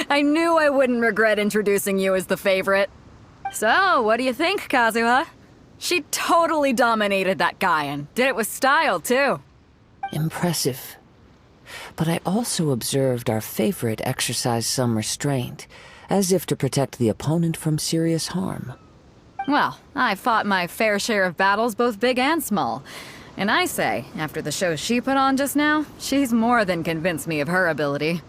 I knew I wouldn't regret introducing you as the favorite. So, what do you think, Kazuha? She totally dominated that guy and did it with style, too. Impressive. But I also observed our favorite exercise some restraint, as if to protect the opponent from serious harm. Well, I fought my fair share of battles, both big and small. And I say, after the show she put on just now, she's more than convinced me of her ability.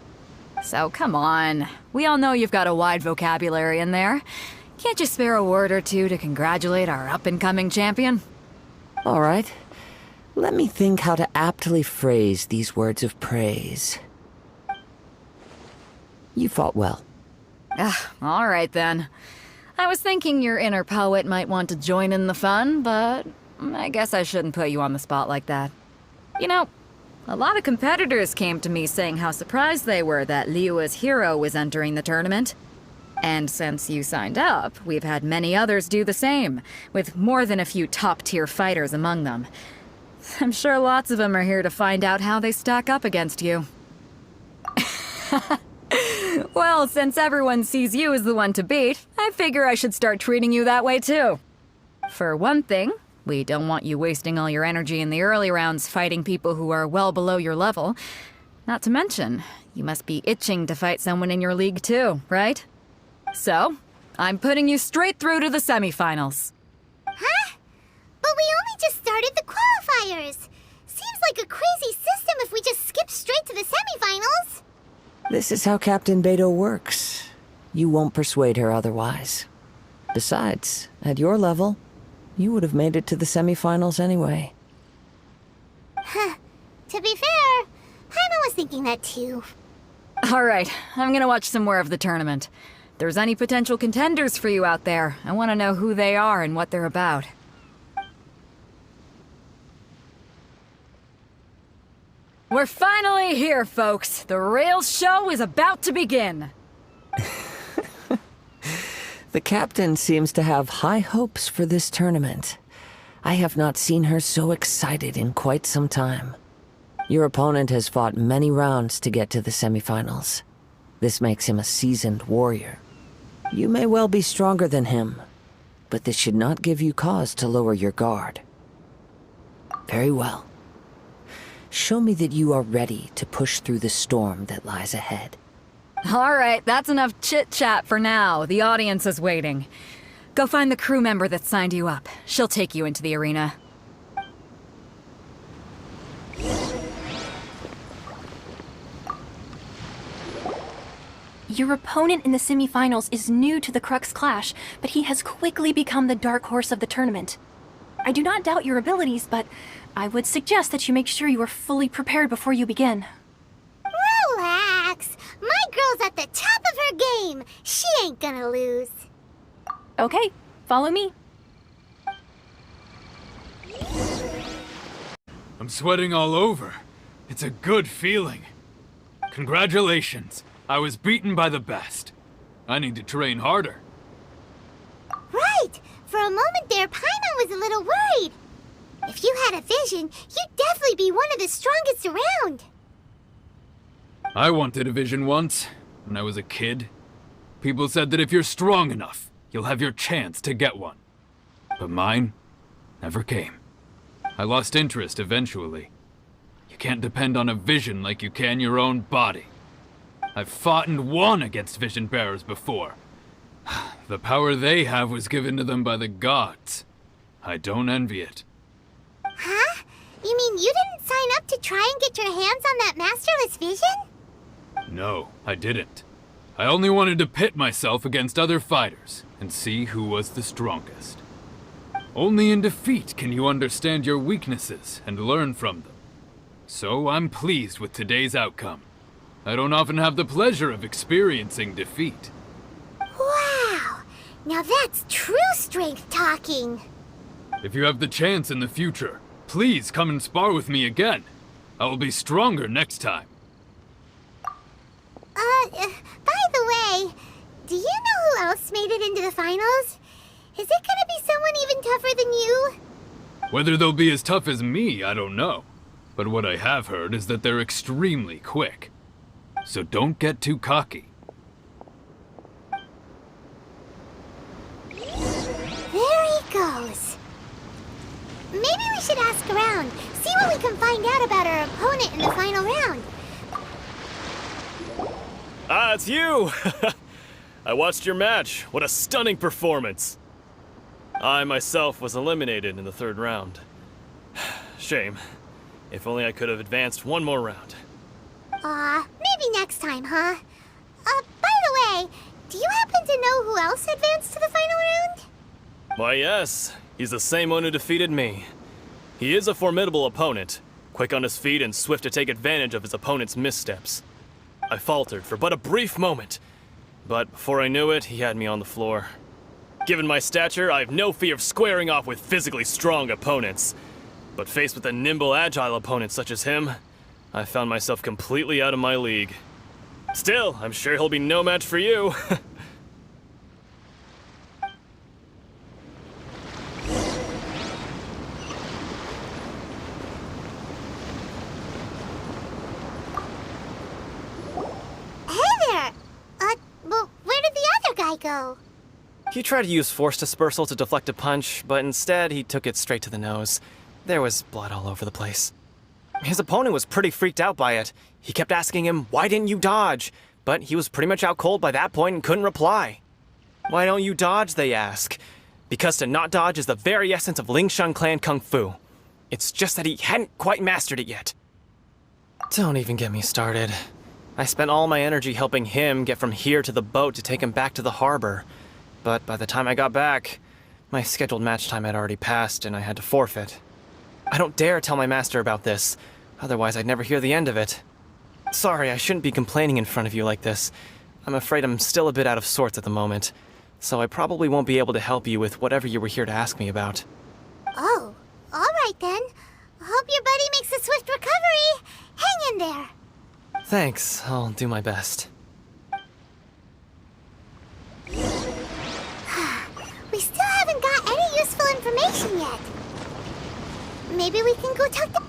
So come on, we all know you've got a wide vocabulary in there. Can't you spare a word or two to congratulate our up-and-coming champion? All right. Let me think how to aptly phrase these words of praise. You fought well. All right then. I was thinking your inner poet might want to join in the fun, but I guess I shouldn't put you on the spot like that. You know, a lot of competitors came to me saying how surprised they were that Liyue's hero was entering the tournament. And since you signed up, we've had many others do the same, with more than a few top-tier fighters among them. I'm sure lots of them are here to find out how they stack up against you. Well, since everyone sees you as the one to beat, I figure I should start treating you that way too. For one thing, we don't want you wasting all your energy in the early rounds fighting people who are well below your level. Not to mention, you must be itching to fight someone in your league too, right? So, I'm putting you straight through to the semifinals. Huh? But we only just started the qualifiers. Seems like a crazy system if we just skip straight to the semifinals. This is how Captain Beto works. You won't persuade her otherwise. Besides, at your level, you would have made it to the semifinals anyway. Huh. To be fair, Paimon was thinking that too. Alright, I'm gonna watch some more of the tournament. If there's any potential contenders for you out there, I want to know who they are and what they're about. We're finally here, folks. The real show is about to begin. The captain seems to have high hopes for this tournament. I have not seen her so excited in quite some time. Your opponent has fought many rounds to get to the semifinals. This makes him a seasoned warrior. You may well be stronger than him, but this should not give you cause to lower your guard. Very well. Show me that you are ready to push through the storm that lies ahead. Alright, that's enough chit-chat for now. The audience is waiting. Go find the crew member that signed you up. She'll take you into the arena. Your opponent in the semifinals is new to the Crux Clash, but he has quickly become the dark horse of the tournament. I do not doubt your abilities, but I would suggest that you make sure you are fully prepared before you begin. Relax. My girl's at the top of her game. She ain't gonna lose. Okay, follow me. I'm sweating all over. It's a good feeling. Congratulations. I was beaten by the best. I need to train harder. Right. For a moment there, Paimon was a little worried. If you had a vision, you'd definitely be one of the strongest around. I wanted a vision once, when I was a kid. People said that if you're strong enough, you'll have your chance to get one. But mine never came. I lost interest eventually. You can't depend on a vision like you can your own body. I've fought and won against vision bearers before. The power they have was given to them by the gods. I don't envy it. Huh? You mean you didn't sign up to try and get your hands on that masterless vision? No, I didn't. I only wanted to pit myself against other fighters and see who was the strongest. Only in defeat can you understand your weaknesses and learn from them. So I'm pleased with today's outcome. I don't often have the pleasure of experiencing defeat. Wow! Now that's true strength talking. If you have the chance in the future, please come and spar with me again. I will be stronger next time. By the way, do you know who else made it into the finals? Is it gonna be someone even tougher than you? Whether they'll be as tough as me, I don't know. But what I have heard is that they're extremely quick. So don't get too cocky. There he goes. Maybe we should ask around, see what we can find out about our opponent in the final round. Ah, it's you! I watched your match. What a stunning performance. I myself was eliminated in the third round. Shame. If only I could have advanced one more round. Maybe next time, huh? By the way, do you happen to know who else advanced to the final round? Why, yes. He's the same one who defeated me. He is a formidable opponent, quick on his feet and swift to take advantage of his opponent's missteps. I faltered for but a brief moment, but before I knew it, he had me on the floor. Given my stature, I have no fear of squaring off with physically strong opponents. But faced with a nimble, agile opponent such as him, I found myself completely out of my league. Still, I'm sure he'll be no match for you. Well, where did the other guy go? He tried to use force dispersal to deflect a punch, but instead he took it straight to the nose. There was blood all over the place. His opponent was pretty freaked out by it. He kept asking him, "Why didn't you dodge?" But he was pretty much out cold by that point and couldn't reply. "Why don't you dodge?" they ask. Because to not dodge is the very essence of Lingshan clan kung fu. It's just that he hadn't quite mastered it yet. Don't even get me started. I spent all my energy helping him get from here to the boat to take him back to the harbor. But by the time I got back, my scheduled match time had already passed and I had to forfeit. I don't dare tell my master about this, otherwise I'd never hear the end of it. Sorry, I shouldn't be complaining in front of you like this. I'm afraid I'm still a bit out of sorts at the moment, so I probably won't be able to help you with whatever you were here to ask me about. Oh, alright then. Hope your buddy makes a swift recovery. Hang in there. Thanks, I'll do my best. We still haven't got any useful information yet. Maybe we can go talk to...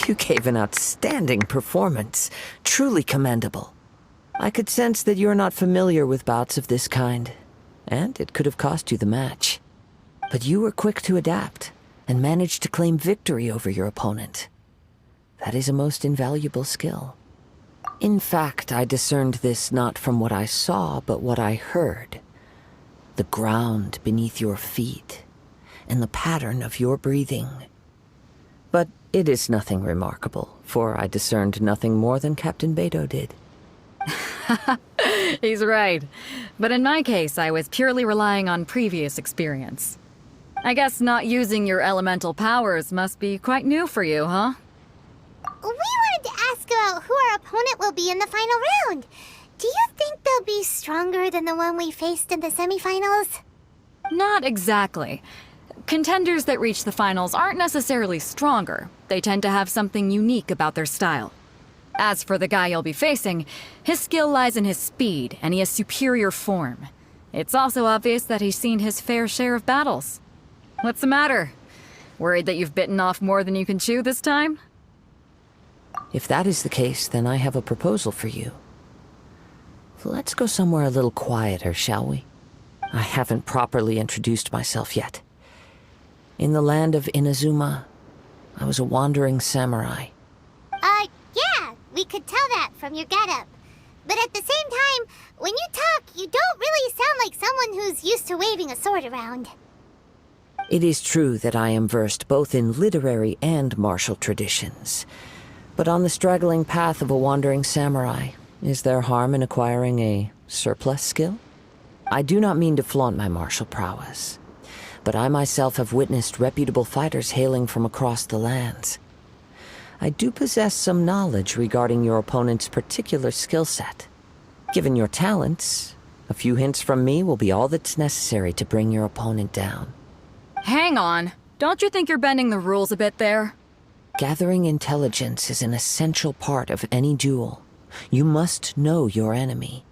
You gave an outstanding performance. Truly commendable. I could sense that you're not familiar with bouts of this kind, and it could have cost you the match. But you were quick to adapt, and managed to claim victory over your opponent. That is a most invaluable skill. In fact, I discerned this not from what I saw, but what I heard. The ground beneath your feet, and the pattern of your breathing. But it is nothing remarkable, for I discerned nothing more than Captain Beto did. He's right. But in my case, I was purely relying on previous experience. I guess not using your elemental powers must be quite new for you, huh? We wanted to ask about who our opponent will be in the final round. Do you think they'll be stronger than the one we faced in the semifinals? Not exactly. Contenders that reach the finals aren't necessarily stronger. They tend to have something unique about their style. As for the guy you'll be facing, his skill lies in his speed, and he has superior form. It's also obvious that he's seen his fair share of battles. What's the matter? Worried that you've bitten off more than you can chew this time? If that is the case, then I have a proposal for you. Let's go somewhere a little quieter, shall we? I haven't properly introduced myself yet. In the land of Inazuma, I was a wandering samurai. Yeah, we could tell that from your getup. But at the same time, when you talk, you don't really sound like someone who's used to waving a sword around. It is true that I am versed both in literary and martial traditions. But on the straggling path of a wandering samurai, is there harm in acquiring a surplus skill? I do not mean to flaunt my martial prowess, but I myself have witnessed reputable fighters hailing from across the lands. I do possess some knowledge regarding your opponent's particular skill set. Given your talents, a few hints from me will be all that's necessary to bring your opponent down. Hang on. Don't you think you're bending the rules a bit there? Gathering intelligence is an essential part of any duel. You must know your enemy.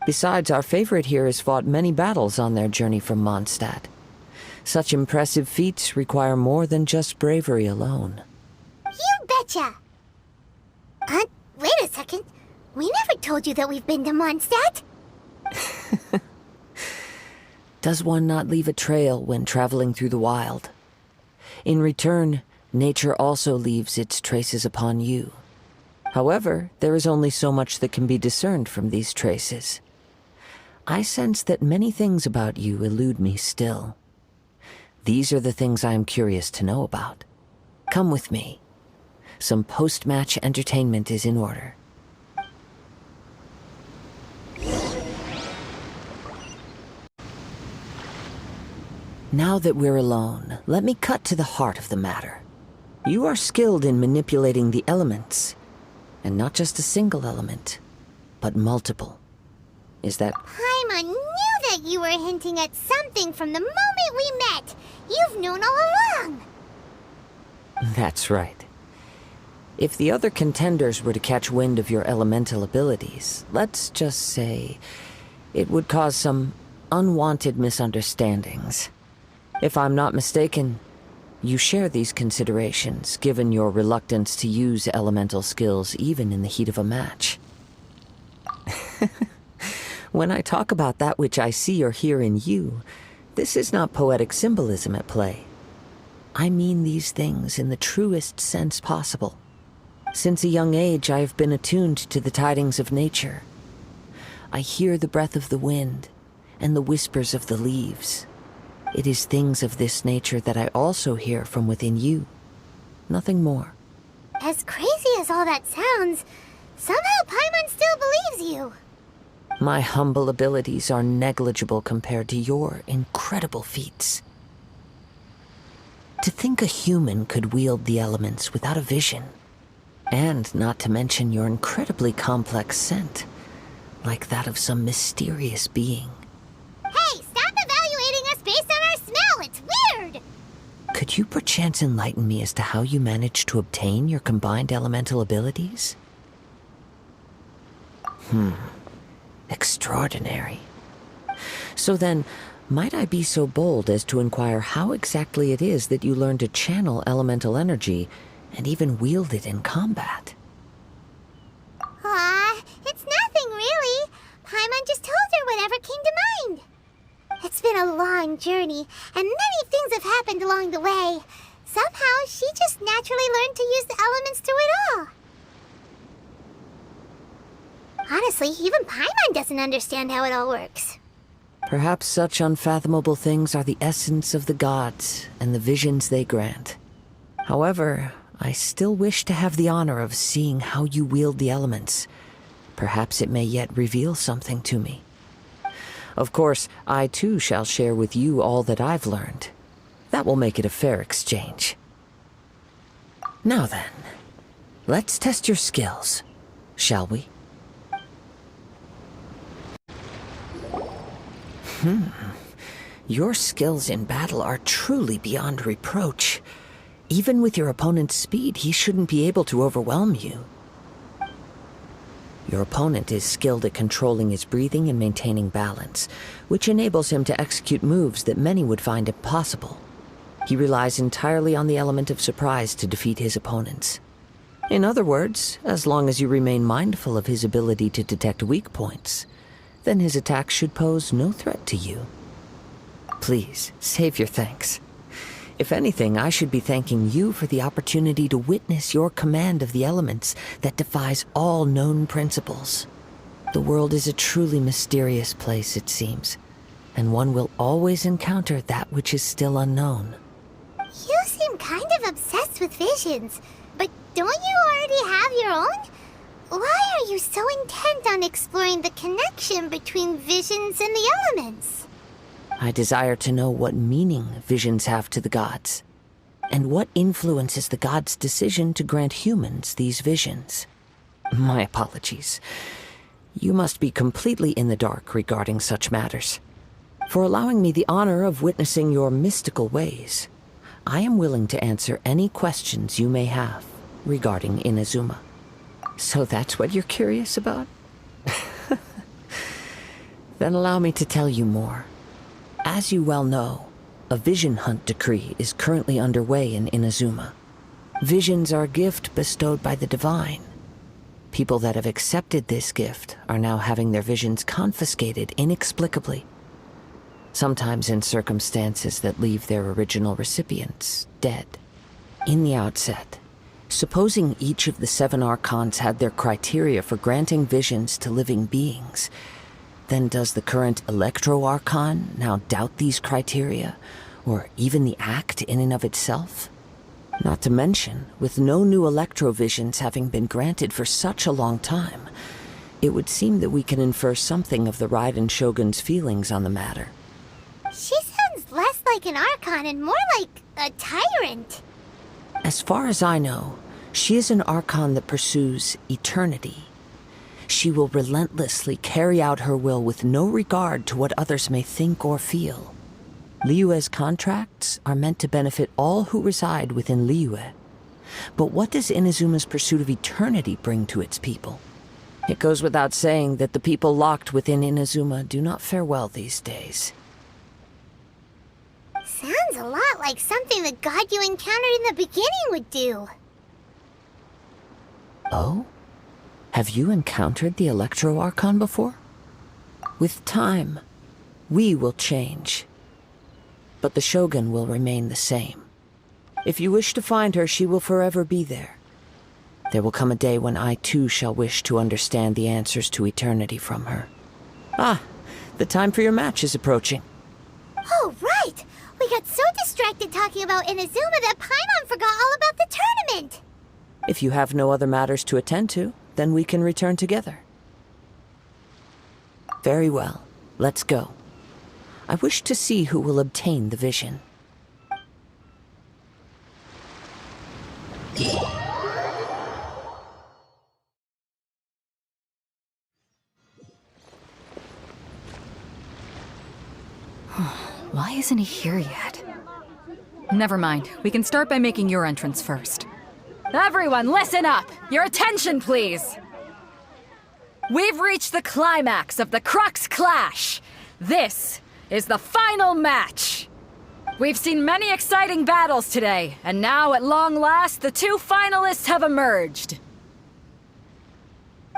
Besides, our favorite here has fought many battles on their journey from Mondstadt. Such impressive feats require more than just bravery alone. You betcha! Wait a second. We never told you that we've been to Mondstadt. Does one not leave a trail when traveling through the wild? In return, nature also leaves its traces upon you. However, there is only so much that can be discerned from these traces. I sense that many things about you elude me still. These are the things I am curious to know about. Come with me. Some post-match entertainment is in order. Now that we're alone, let me cut to the heart of the matter. You are skilled in manipulating the elements, and not just a single element, but multiple. Is that... Paimon knew that you were hinting at something from the moment we met. You've known all along. That's right. If the other contenders were to catch wind of your elemental abilities, let's just say it would cause some unwanted misunderstandings. If I'm not mistaken, you share these considerations, given your reluctance to use elemental skills even in the heat of a match. When I talk about that which I see or hear in you, this is not poetic symbolism at play. I mean these things in the truest sense possible. Since a young age, I have been attuned to the tidings of nature. I hear the breath of the wind and the whispers of the leaves. It is things of this nature that I also hear from within you. Nothing more. As crazy as all that sounds, somehow Paimon still believes you. My humble abilities are negligible compared to your incredible feats. To think a human could wield the elements without a vision, and not to mention your incredibly complex scent, like that of some mysterious being. Hey, stop evaluating us based on our smell! It's weird! Could you perchance enlighten me as to how you managed to obtain your combined elemental abilities? Extraordinary. So then, might I be so bold as to inquire how exactly it is that you learned to channel elemental energy and even wield it in combat? Aw, it's nothing really. Paimon just told her whatever came to mind. It's been a long journey, and many things have happened along the way. Somehow, she just naturally learned to use the elements through it all. Honestly, even Paimon doesn't understand how it all works. Perhaps such unfathomable things are the essence of the gods and the visions they grant. However, I still wish to have the honor of seeing how you wield the elements. Perhaps it may yet reveal something to me. Of course, I too shall share with you all that I've learned. That will make it a fair exchange. Now then, let's test your skills, shall we? Your skills in battle are truly beyond reproach. Even with your opponent's speed, he shouldn't be able to overwhelm you. Your opponent is skilled at controlling his breathing and maintaining balance, which enables him to execute moves that many would find impossible. He relies entirely on the element of surprise to defeat his opponents. In other words, as long as you remain mindful of his ability to detect weak points, then his attack should pose no threat to you. Please, save your thanks. If anything, I should be thanking you for the opportunity to witness your command of the elements that defies all known principles. The world is a truly mysterious place, it seems, and one will always encounter that which is still unknown. You seem kind of obsessed with visions, but don't you already have your own? Why are you so intent on exploring the connection between visions and the elements? I desire to know what meaning visions have to the gods, and what influences the gods' decision to grant humans these visions. My apologies. You must be completely in the dark regarding such matters. For allowing me the honor of witnessing your mystical ways, I am willing to answer any questions you may have regarding Inazuma. So that's what you're curious about? Then allow me to tell you more. As you well know, a vision hunt decree is currently underway in Inazuma. Visions are a gift bestowed by the divine. People that have accepted this gift are now having their visions confiscated inexplicably. Sometimes in circumstances that leave their original recipients dead. In the outset, supposing each of the 7 Archons had their criteria for granting visions to living beings, then does the current Electro-Archon now doubt these criteria, or even the act in and of itself? Not to mention, with no new Electro-visions having been granted for such a long time, it would seem that we can infer something of the Raiden Shogun's feelings on the matter. She sounds less like an Archon and more like a tyrant. As far as I know, she is an Archon that pursues eternity. She will relentlessly carry out her will with no regard to what others may think or feel. Liyue's contracts are meant to benefit all who reside within Liyue. But what does Inazuma's pursuit of eternity bring to its people? It goes without saying that the people locked within Inazuma do not fare well these days. Sounds a lot like something the god you encountered in the beginning would do. Oh? Have you encountered the Electro-Archon before? With time, we will change. But the Shogun will remain the same. If you wish to find her, she will forever be there. There will come a day when I too shall wish to understand the answers to eternity from her. Ah, the time for your match is approaching. Oh, right! We got so distracted talking about Inazuma that Paimon forgot all about the tournament! If you have no other matters to attend to, then we can return together. Very well. Let's go. I wish to see who will obtain the vision. Why isn't he here yet? Never mind. We can start by making your entrance first. Everyone, listen up! Your attention, please! We've reached the climax of the Crux Clash! This is the final match! We've seen many exciting battles today, and now, at long last, the 2 finalists have emerged.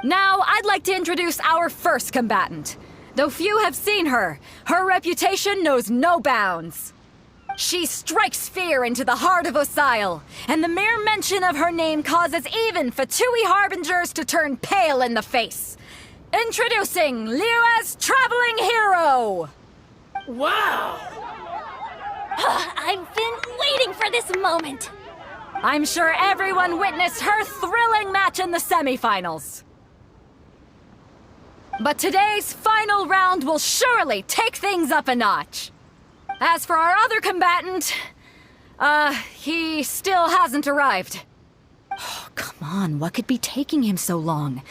Now, I'd like to introduce our first combatant. Though few have seen her, her reputation knows no bounds. She strikes fear into the heart of Osile, and the mere mention of her name causes even Fatui Harbingers to turn pale in the face. Introducing Liyue's traveling hero! Wow! I've been waiting for this moment! I'm sure everyone witnessed her thrilling match in the semifinals. But today's final round will surely take things up a notch. As for our other combatant, he still hasn't arrived. Oh, come on, what could be taking him so long?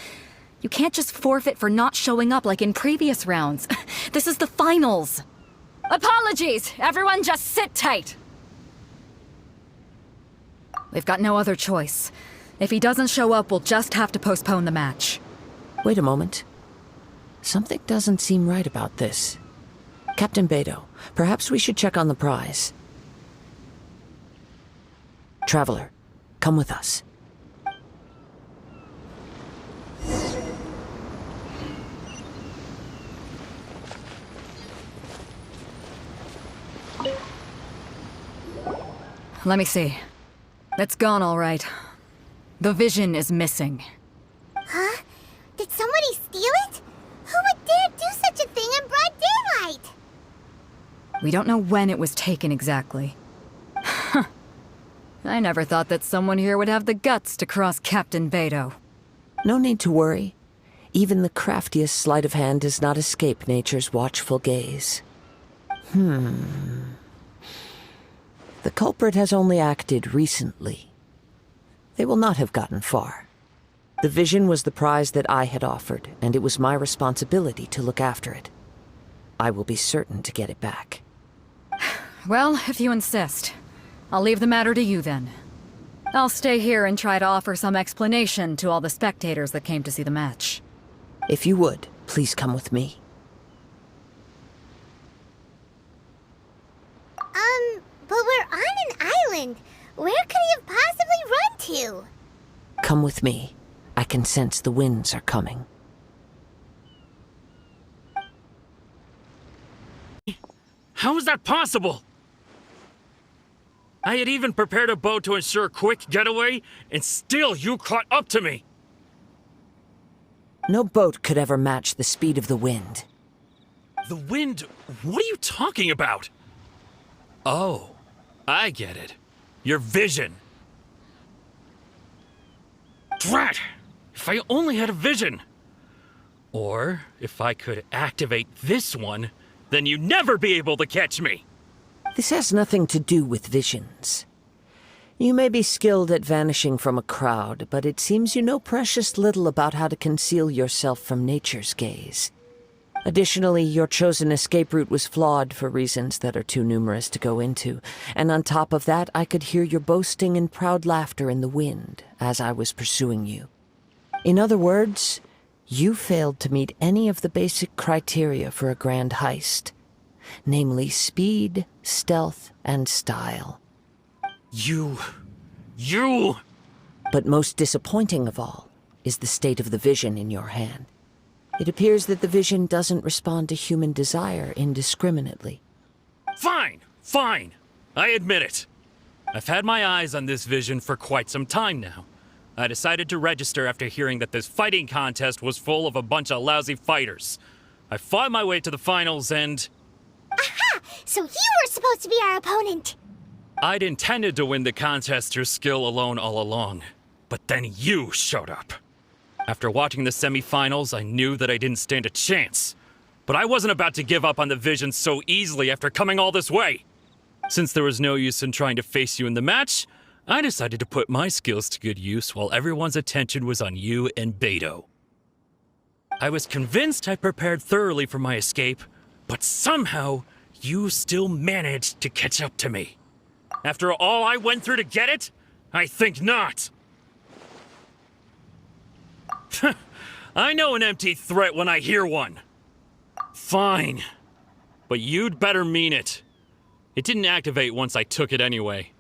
You can't just forfeit for not showing up like in previous rounds. This is the finals. Apologies, everyone just sit tight. We've got no other choice. If he doesn't show up, we'll just have to postpone the match. Wait a moment. Something doesn't seem right about this. Captain Beidou, perhaps we should check on the prize. Traveler, come with us. Let me see. It's gone all right. The vision is missing. Huh? Did somebody steal it? Who would dare do such a thing in broad daylight? We don't know when it was taken exactly. I never thought that someone here would have the guts to cross Captain Beidou. No need to worry. Even the craftiest sleight of hand does not escape nature's watchful gaze. The culprit has only acted recently. They will not have gotten far. The vision was the prize that I had offered, and it was my responsibility to look after it. I will be certain to get it back. Well, if you insist. I'll leave the matter to you then. I'll stay here and try to offer some explanation to all the spectators that came to see the match. If you would, please come with me. But we're on an island. Where could he have possibly run to? Come with me. I can sense the winds are coming. How is that possible? I had even prepared a boat to ensure a quick getaway, and still you caught up to me! No boat could ever match the speed of the wind. The wind? What are you talking about? Oh, I get it. Your vision. Drat! If I only had a vision! Or, if I could activate this one, then you'd never be able to catch me! This has nothing to do with visions. You may be skilled at vanishing from a crowd, but it seems you know precious little about how to conceal yourself from nature's gaze. Additionally, your chosen escape route was flawed for reasons that are too numerous to go into, and on top of that, I could hear your boasting and proud laughter in the wind as I was pursuing you. In other words, you failed to meet any of the basic criteria for a grand heist, namely speed, stealth, and style. You... But most disappointing of all is the state of the vision in your hand. It appears that the vision doesn't respond to human desire indiscriminately. Fine, fine. I admit it. I've had my eyes on this vision for quite some time now. I decided to register after hearing that this fighting contest was full of a bunch of lousy fighters. I fought my way to the finals and... Aha! So you were supposed to be our opponent! I'd intended to win the contest through skill alone all along. But then you showed up. After watching the semifinals, I knew that I didn't stand a chance. But I wasn't about to give up on the vision so easily after coming all this way. Since there was no use in trying to face you in the match, I decided to put my skills to good use while everyone's attention was on you and Beto. I was convinced I prepared thoroughly for my escape, but somehow you still managed to catch up to me. After all I went through to get it? I think not. I know an empty threat when I hear one. Fine. But you'd better mean it. It didn't activate once I took it anyway.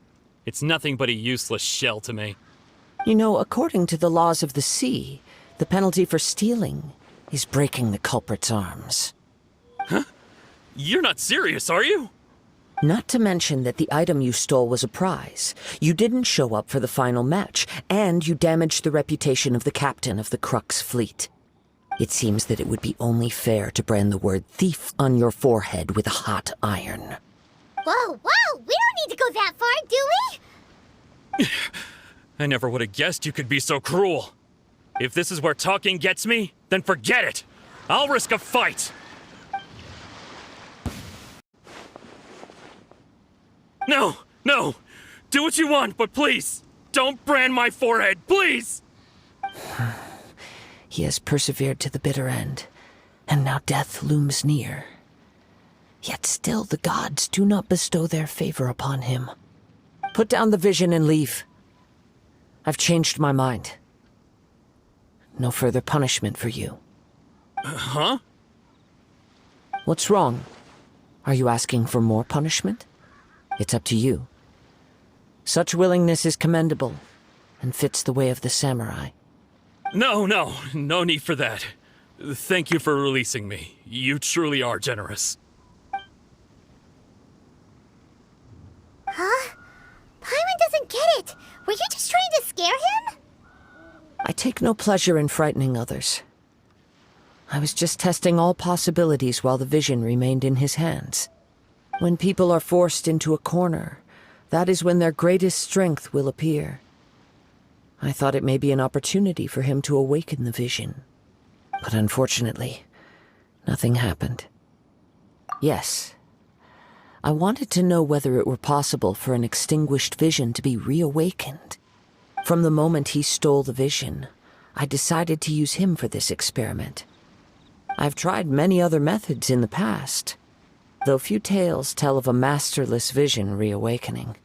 It's nothing but a useless shell to me. You know, according to the laws of the sea, the penalty for stealing is breaking the culprit's arms. Huh? You're not serious, are you? Not to mention that the item you stole was a prize. You didn't show up for the final match, and you damaged the reputation of the captain of the Crux fleet. It seems that it would be only fair to brand the word thief on your forehead with a hot iron. Whoa, whoa! We don't need to go that far, do we? I never would have guessed you could be so cruel. If this is where talking gets me, then forget it. I'll risk a fight. No, no. Do what you want, but please, don't brand my forehead, please! He has persevered to the bitter end, and now death looms near. Yet still the gods do not bestow their favor upon him. Put down the vision and leave. I've changed my mind. No further punishment for you. Huh? What's wrong? Are you asking for more punishment? It's up to you. Such willingness is commendable, and fits the way of the samurai. No need for that. Thank you for releasing me. You truly are generous. Huh? Paimon doesn't get it. Were you just trying to scare him? I take no pleasure in frightening others. I was just testing all possibilities while the vision remained in his hands. When people are forced into a corner, that is when their greatest strength will appear. I thought it may be an opportunity for him to awaken the vision. But unfortunately, nothing happened. Yes, I wanted to know whether it were possible for an extinguished vision to be reawakened. From the moment he stole the vision, I decided to use him for this experiment. I've tried many other methods in the past, though few tales tell of a masterless vision reawakening.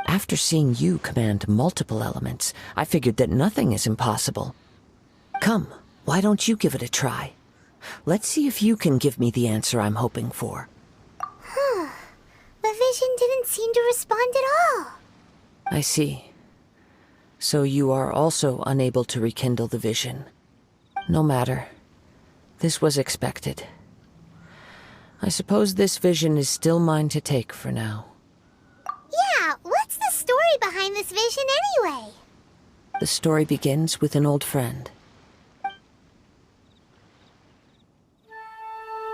After seeing you command multiple elements, I figured that nothing is impossible. Come, why don't you give it a try? Let's see if you can give me the answer I'm hoping for. The vision didn't seem to respond at all. I see. So you are also unable to rekindle the vision. No matter. This was expected. I suppose this vision is still mine to take for now. Yeah, what's the story behind this vision anyway? The story begins with an old friend.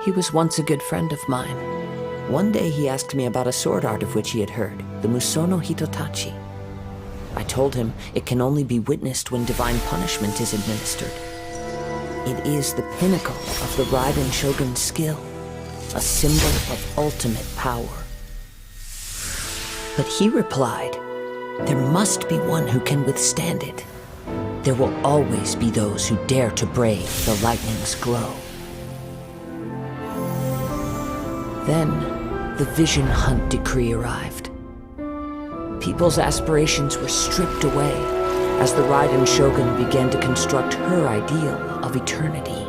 He was once a good friend of mine. One day he asked me about a sword art of which he had heard, the Musono Hitotachi. I told him it can only be witnessed when divine punishment is administered. It is the pinnacle of the Raiden Shogun's skill, a symbol of ultimate power. But he replied, there must be one who can withstand it. There will always be those who dare to brave the lightning's glow. Then, the Vision Hunt decree arrived. People's aspirations were stripped away as the Raiden Shogun began to construct her ideal of eternity.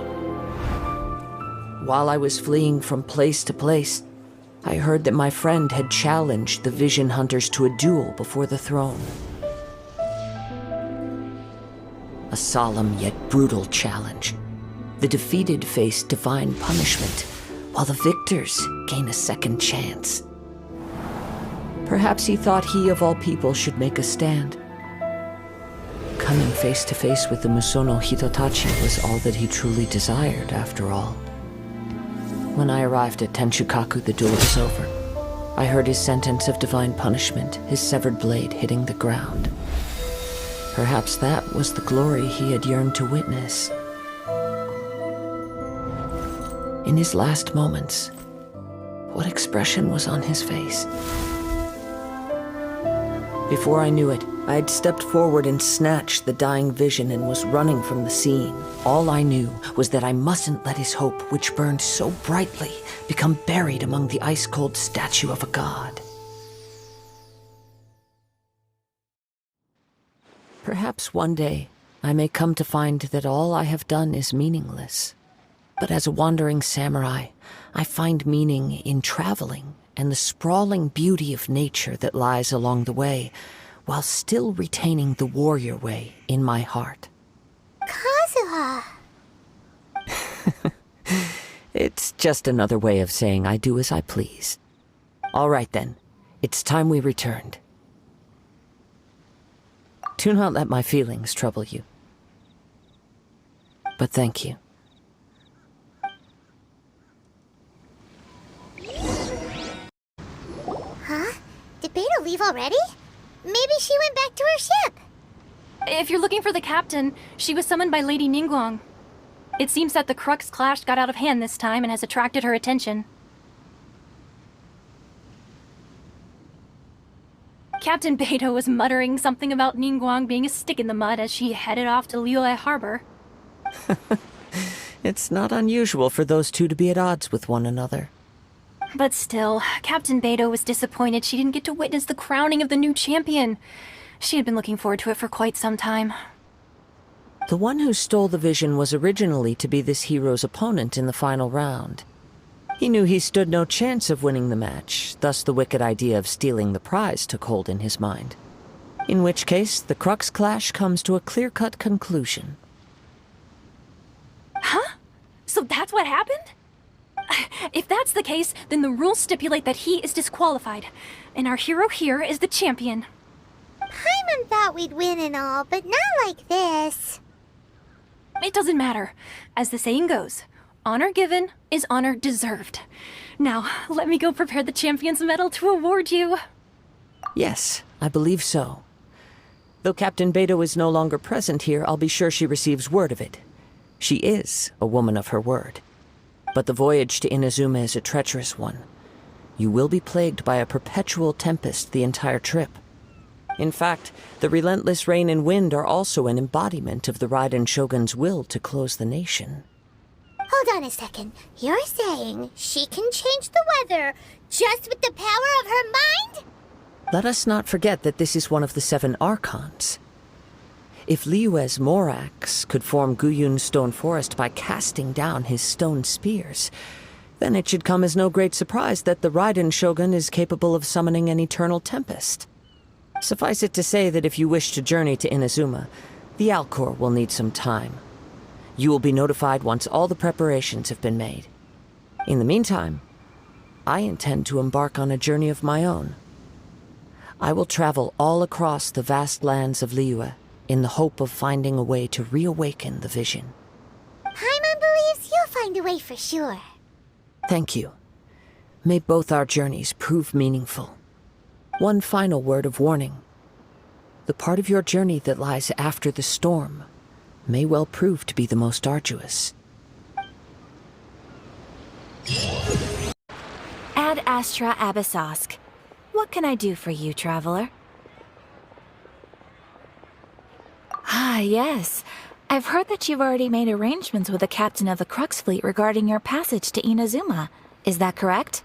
While I was fleeing from place to place, I heard that my friend had challenged the Vision Hunters to a duel before the throne. A solemn yet brutal challenge. The defeated face divine punishment, while the victors gain a second chance. Perhaps he thought he of all people should make a stand. Coming face to face with the Musono Hitotachi was all that he truly desired, after all. When I arrived at Tenshukaku, the duel was over. I heard his sentence of divine punishment, his severed blade hitting the ground. Perhaps that was the glory he had yearned to witness. In his last moments, what expression was on his face? Before I knew it, I had stepped forward and snatched the dying vision and was running from the scene. All I knew was that I mustn't let his hope, which burned so brightly, become buried among the ice-cold statue of a god. Perhaps one day, I may come to find that all I have done is meaningless. But as a wandering samurai, I find meaning in traveling and the sprawling beauty of nature that lies along the way, while still retaining the warrior way in my heart. Kazuha. It's just another way of saying I do as I please. All right then, it's time we returned. Do not let my feelings trouble you. But thank you. Huh? Did Beta leave already? Maybe she went back to her ship. If you're looking for the captain, she was summoned by Lady Ningguang. It seems that the Crux clash got out of hand this time and has attracted her attention. Captain Beto was muttering something about Ningguang being a stick in the mud as she headed off to Liyue Harbor. It's not unusual for those two to be at odds with one another. But still, Captain Beto was disappointed she didn't get to witness the crowning of the new champion. She had been looking forward to it for quite some time. The one who stole the vision was originally to be this hero's opponent in the final round. He knew he stood no chance of winning the match, thus the wicked idea of stealing the prize took hold in his mind. In which case, the Crux clash comes to a clear-cut conclusion. Huh? So that's what happened? If that's the case, then the rules stipulate that he is disqualified, and our hero here is the champion. Paimon thought we'd win and all, but not like this. It doesn't matter. As the saying goes, honor given is honor deserved. Now, let me go prepare the champion's medal to award you. Yes, I believe so. Though Captain Beto is no longer present here, I'll be sure she receives word of it. She is a woman of her word. But the voyage to Inazuma is a treacherous one. You will be plagued by a perpetual tempest the entire trip. In fact, the relentless rain and wind are also an embodiment of the Raiden Shogun's will to close the nation. Hold on a second. You're saying she can change the weather just with the power of her mind? Let us not forget that this is one of the 7 Archons. If Liyue's Morax could form Guyun's stone forest by casting down his stone spears, then it should come as no great surprise that the Raiden Shogun is capable of summoning an eternal tempest. Suffice it to say that if you wish to journey to Inazuma, the Alcor will need some time. You will be notified once all the preparations have been made. In the meantime, I intend to embark on a journey of my own. I will travel all across the vast lands of Liyue in the hope of finding a way to reawaken the vision. Paimon believes you'll find a way for sure. Thank you. May both our journeys prove meaningful. One final word of warning. The part of your journey that lies after the storm may well prove to be the most arduous. Ad Astra Abyssosque. What can I do for you, traveler? Ah, yes. I've heard that you've already made arrangements with the captain of the Crux fleet regarding your passage to Inazuma. Is that correct?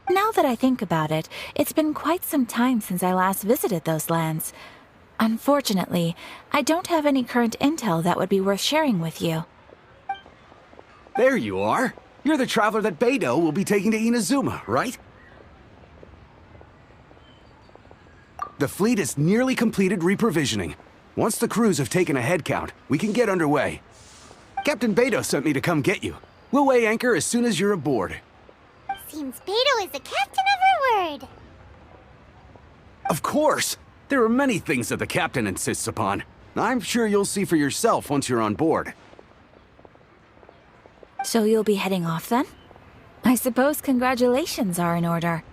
Now that I think about it, it's been quite some time since I last visited those lands. Unfortunately, I don't have any current intel that would be worth sharing with you. There you are. You're the traveler that Beidou will be taking to Inazuma, right? The fleet is nearly completed reprovisioning. Once the crews have taken a head count, we can get underway. Captain Beidou sent me to come get you. We'll weigh anchor as soon as you're aboard. Seems Beidou is the captain of her word. Of course! There are many things that the captain insists upon. I'm sure you'll see for yourself once you're on board. So you'll be heading off then? I suppose congratulations are in order.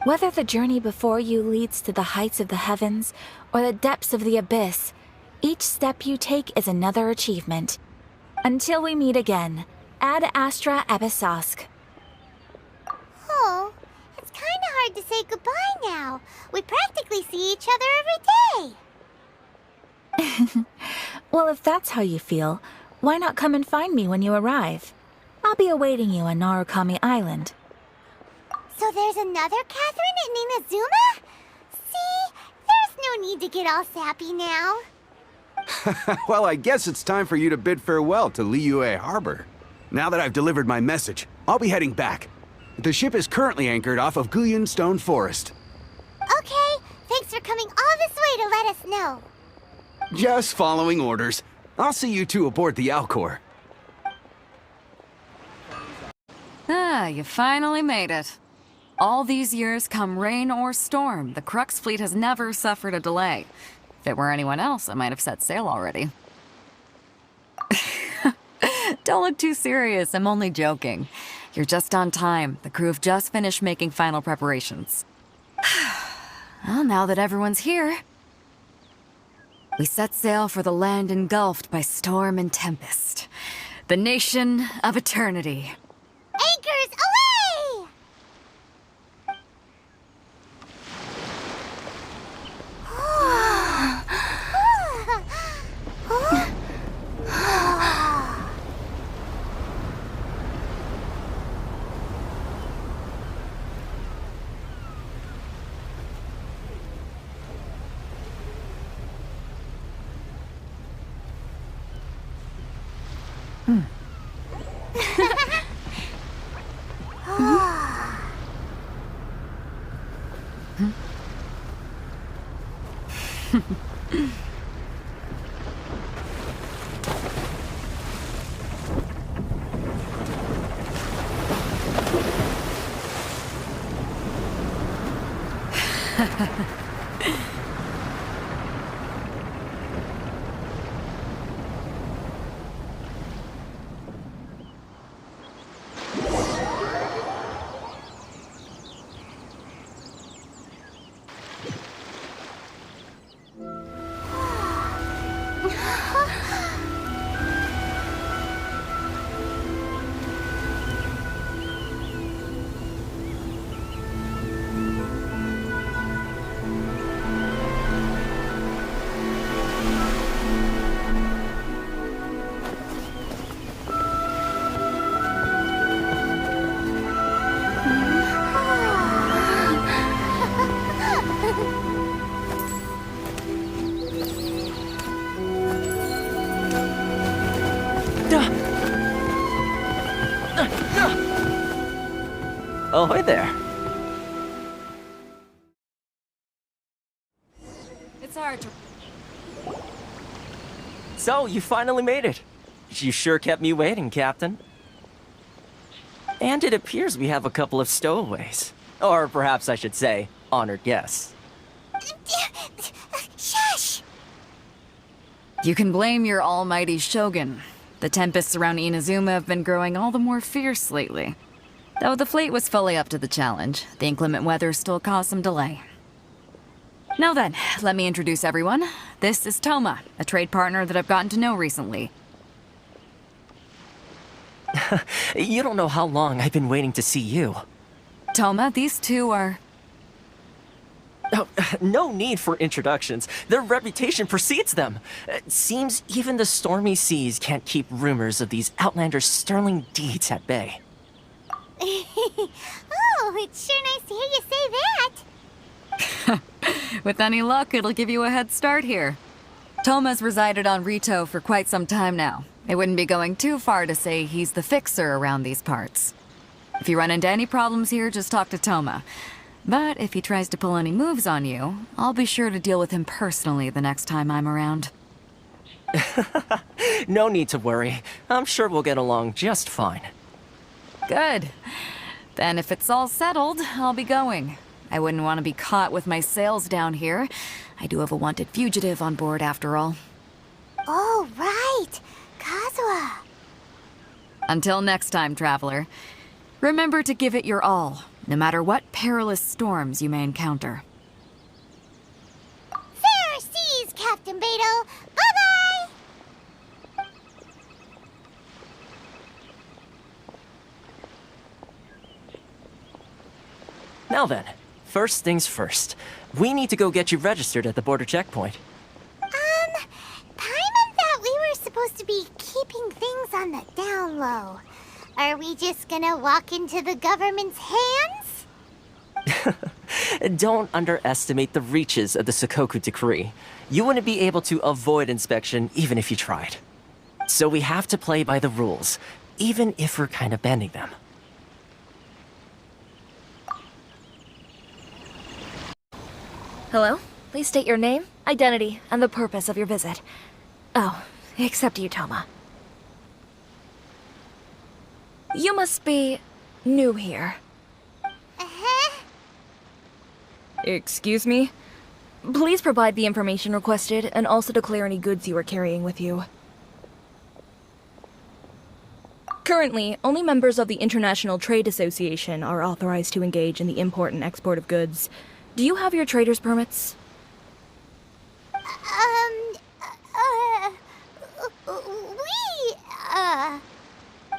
Whether the journey before you leads to the heights of the heavens or the depths of the abyss, each step you take is another achievement. Until we meet again, Ad Astra Abyssosque. Oh, it's kinda hard to say goodbye now. We practically see each other every day. Well, if that's how you feel, why not come and find me when you arrive? I'll be awaiting you on Narukami Island. So there's another Catherine in Inazuma? See, there's no need to get all sappy now. Well, I guess it's time for you to bid farewell to Liyue Harbor. Now that I've delivered my message, I'll be heading back. The ship is currently anchored off of Guyan Stone Forest. Okay, thanks for coming all this way to let us know. Just following orders. I'll see you two aboard the Alcor. Ah, you finally made it. All these years, come rain or storm, the Crux fleet has never suffered a delay. If it were anyone else, I might have set sail already. Don't look too serious, I'm only joking. You're just on time. The crew have just finished making final preparations. Well, now that everyone's here, we set sail for the land engulfed by storm and tempest. The nation of eternity. Anchors away! Ahoy there. So, you finally made it. You sure kept me waiting, Captain. And it appears we have a couple of stowaways. Or perhaps I should say, honored guests. Shush! You can blame your almighty shogun. The tempests around Inazuma have been growing all the more fierce lately. Though the fleet was fully up to the challenge, the inclement weather still caused some delay. Now then, let me introduce everyone. This is Toma, a trade partner that I've gotten to know recently. You don't know how long I've been waiting to see you. Toma, these two are... Oh, no need for introductions. Their reputation precedes them. It seems even the stormy seas can't keep rumors of these Outlanders' sterling deeds at bay. Oh, it's sure nice to hear you say that. With any luck, it'll give you a head start here. Toma's resided on Rito for quite some time now. It wouldn't be going too far to say he's the fixer around these parts. If you run into any problems here, just talk to Toma. But if he tries to pull any moves on you, I'll be sure to deal with him personally the next time I'm around. No need to worry. I'm sure we'll get along just fine. Good. Then if it's all settled, I'll be going. I wouldn't want to be caught with my sails down here. I do have a wanted fugitive on board after all. Oh, right. Kazuha. Until next time, traveler. Remember to give it your all, no matter what perilous storms you may encounter. Fair seas, Captain Beto. Bye-bye! Now then, first things first. We need to go get you registered at the border checkpoint. Paimon thought we were supposed to be keeping things on the down low. Are we just gonna walk into the government's hands? Don't underestimate the reaches of the Sakoku Decree. You wouldn't be able to avoid inspection even if you tried. So we have to play by the rules, even if we're kind of bending them. Hello? Please state your name, identity, and the purpose of your visit. Oh, except you, Toma. You must be new here. Uh-huh. Excuse me? Please provide the information requested and also declare any goods you are carrying with you. Currently, only members of the International Trade Association are authorized to engage in the import and export of goods. Do you have your trader's permits?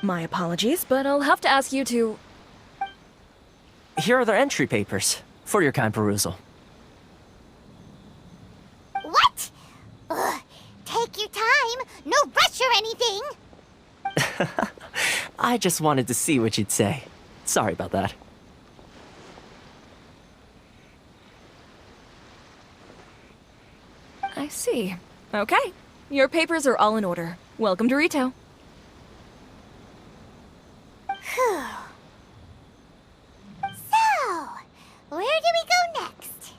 My apologies, but I'll have to ask you to... Here are their entry papers, for your kind perusal. What? Take your time. No rush or anything. I just wanted to see what you'd say. Sorry about that. I see. Okay. Your papers are all in order. Welcome to Rito. Whew. So, where do we go next?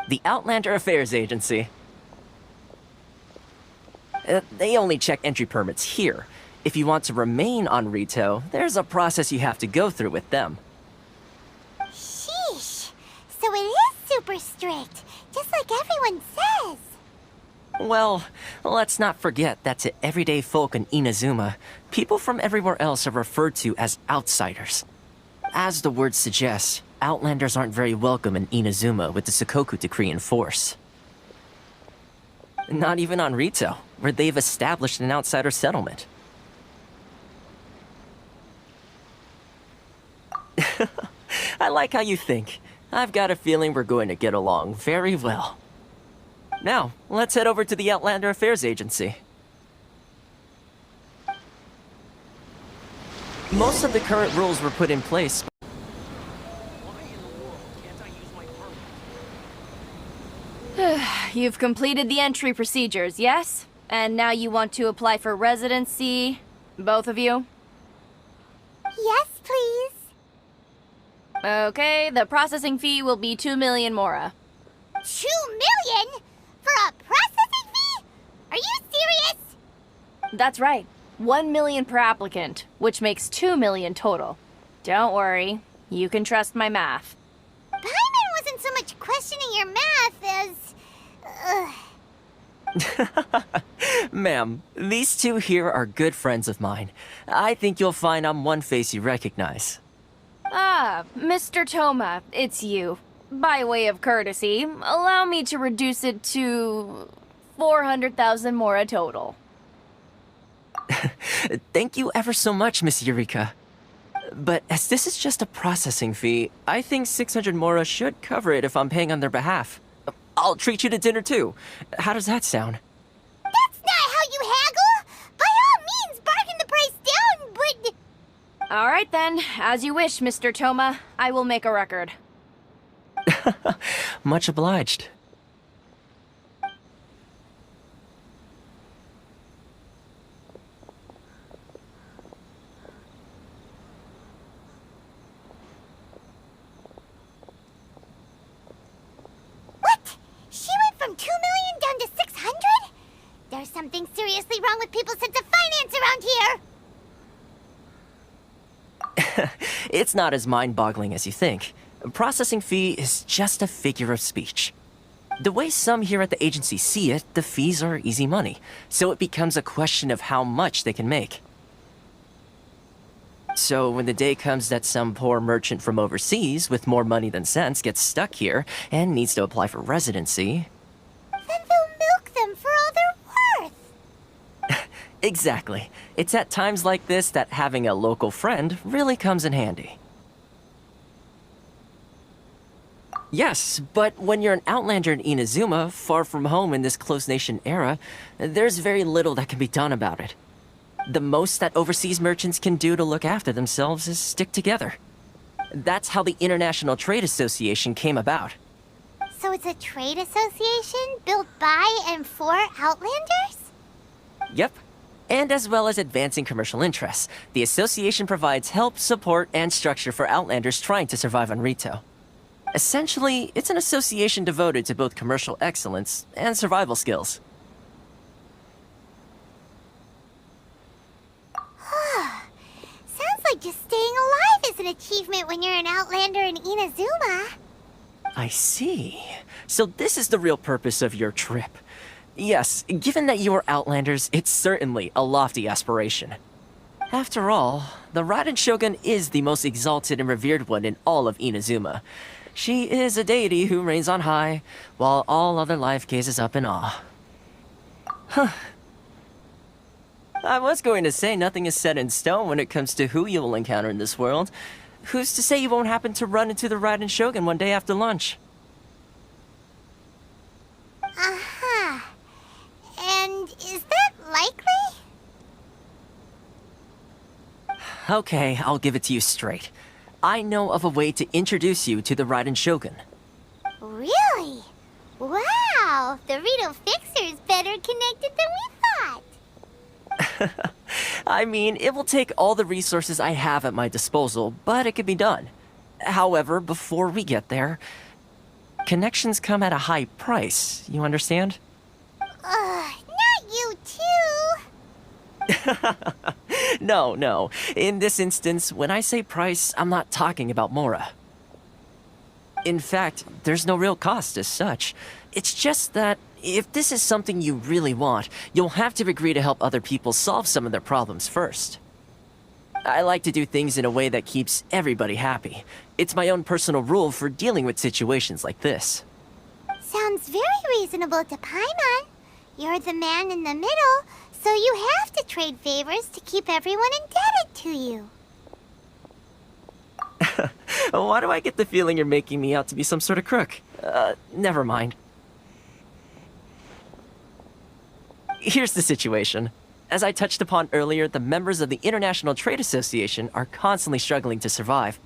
The Outlander Affairs Agency. They only check entry permits here. If you want to remain on Rito, there's a process you have to go through with them. Sheesh. So it is super strict, just like everyone says. Well, let's not forget that to everyday folk in Inazuma, people from everywhere else are referred to as outsiders. As the word suggests, Outlanders aren't very welcome in Inazuma with the Sakoku Decree in force. Not even on Rito, where they've established an outsider settlement. I like how you think. I've got a feeling we're going to get along very well. Now, let's head over to the Outlander Affairs Agency. Most of the current rules were put in place. You've completed the entry procedures, yes? And now you want to apply for residency? Both of you? Yes, please. Okay, the processing fee will be 2 million mora. 2 million? For a processing fee? Are you That's right. 1 million per applicant, which makes 2 million total. Don't worry, you can trust my math. Paimon wasn't so much questioning your math as... Ma'am, these two here are good friends of mine. I think you'll find I'm one face you recognize. Ah, Mr. Toma, it's you. By way of courtesy, allow me to reduce it to 400,000 mora total. Thank you ever so much, Miss Eureka. But as this is just a processing fee, I think 600 mora should cover it if I'm paying on their behalf. I'll treat you to dinner too. How does that sound? That's not how you haggle! By all means, bargain the price down, but... All right then, as you wish, Mr. Toma. I will make a record. Much obliged. What? She went from 2 million down to 600? There's something seriously wrong with people's sense of finance around here! It's not as mind-boggling as you think. A processing fee is just a figure of speech. The way some here at the agency see it, the fees are easy money, so it becomes a question of how much they can make. So when the day comes that some poor merchant from overseas with more money than sense gets stuck here and needs to apply for residency... Then they'll milk them for all they're worth! Exactly. It's at times like this that having a local friend really comes in handy. Yes, but when you're an outlander in Inazuma, far from home in this closed nation era, there's very little that can be done about it. The most that overseas merchants can do to look after themselves is stick together. That's how the International Trade Association came about. So it's a trade association built by and for Outlanders? Yep. And as well as advancing commercial interests, the association provides help, support, and structure for Outlanders trying to survive on Rito. Essentially, it's an association devoted to both commercial excellence and survival skills. Sounds like just staying alive is an achievement when you're an Outlander in Inazuma. I see. So this is the real purpose of your trip. Yes, given that you are Outlanders, it's certainly a lofty aspiration. After all, the Raiden Shogun is the most exalted and revered one in all of Inazuma. She is a deity who reigns on high, while all other life gazes up in awe. Huh. I was going to say nothing is set in stone when it comes to who you will encounter in this world. Who's to say you won't happen to run into the Raiden Shogun one day after lunch? Uh-huh. And is that likely? Okay, I'll give it to you straight. I know of a way to introduce you to the Raiden Shogun. Really? Wow! The Rito Fixer's better connected than we thought! I mean, it will take all the resources I have at my disposal, but it can be done. However, before we get there, connections come at a high price, you understand? Not you too! No. In this instance, when I say price, I'm not talking about Mora. In fact, there's no real cost as such. It's just that if this is something you really want, you'll have to agree to help other people solve some of their problems first. I like to do things in a way that keeps everybody happy. It's my own personal rule for dealing with situations like this. Sounds very reasonable to Paimon. You're the man in the middle, so you have to trade favors to keep everyone indebted to you. Why do I get the feeling you're making me out to be some sort of crook? Never mind. Here's the situation. As I touched upon earlier, the members of the International Trade Association are constantly struggling to survive.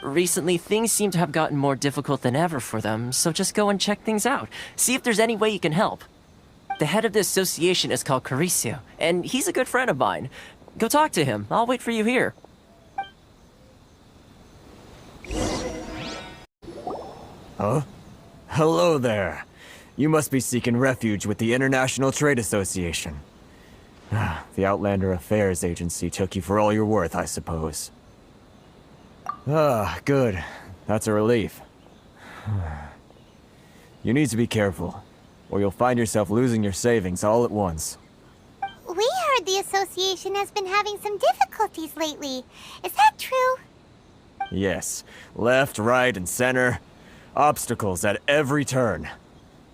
Recently, things seem to have gotten more difficult than ever for them, so just go and check things out. See if there's any way you can help. The head of the association is called Carisio, and he's a good friend of mine. Go talk to him. I'll wait for you here. Huh? Hello there. You must be seeking refuge with the International Trade Association. The Outlander Affairs Agency took you for all you're worth, I suppose. Ah, good. That's a relief. You need to be careful, or you'll find yourself losing your savings all at once. We heard the association has been having some difficulties lately. Is that true? Yes. Left, right, and center. Obstacles at every turn.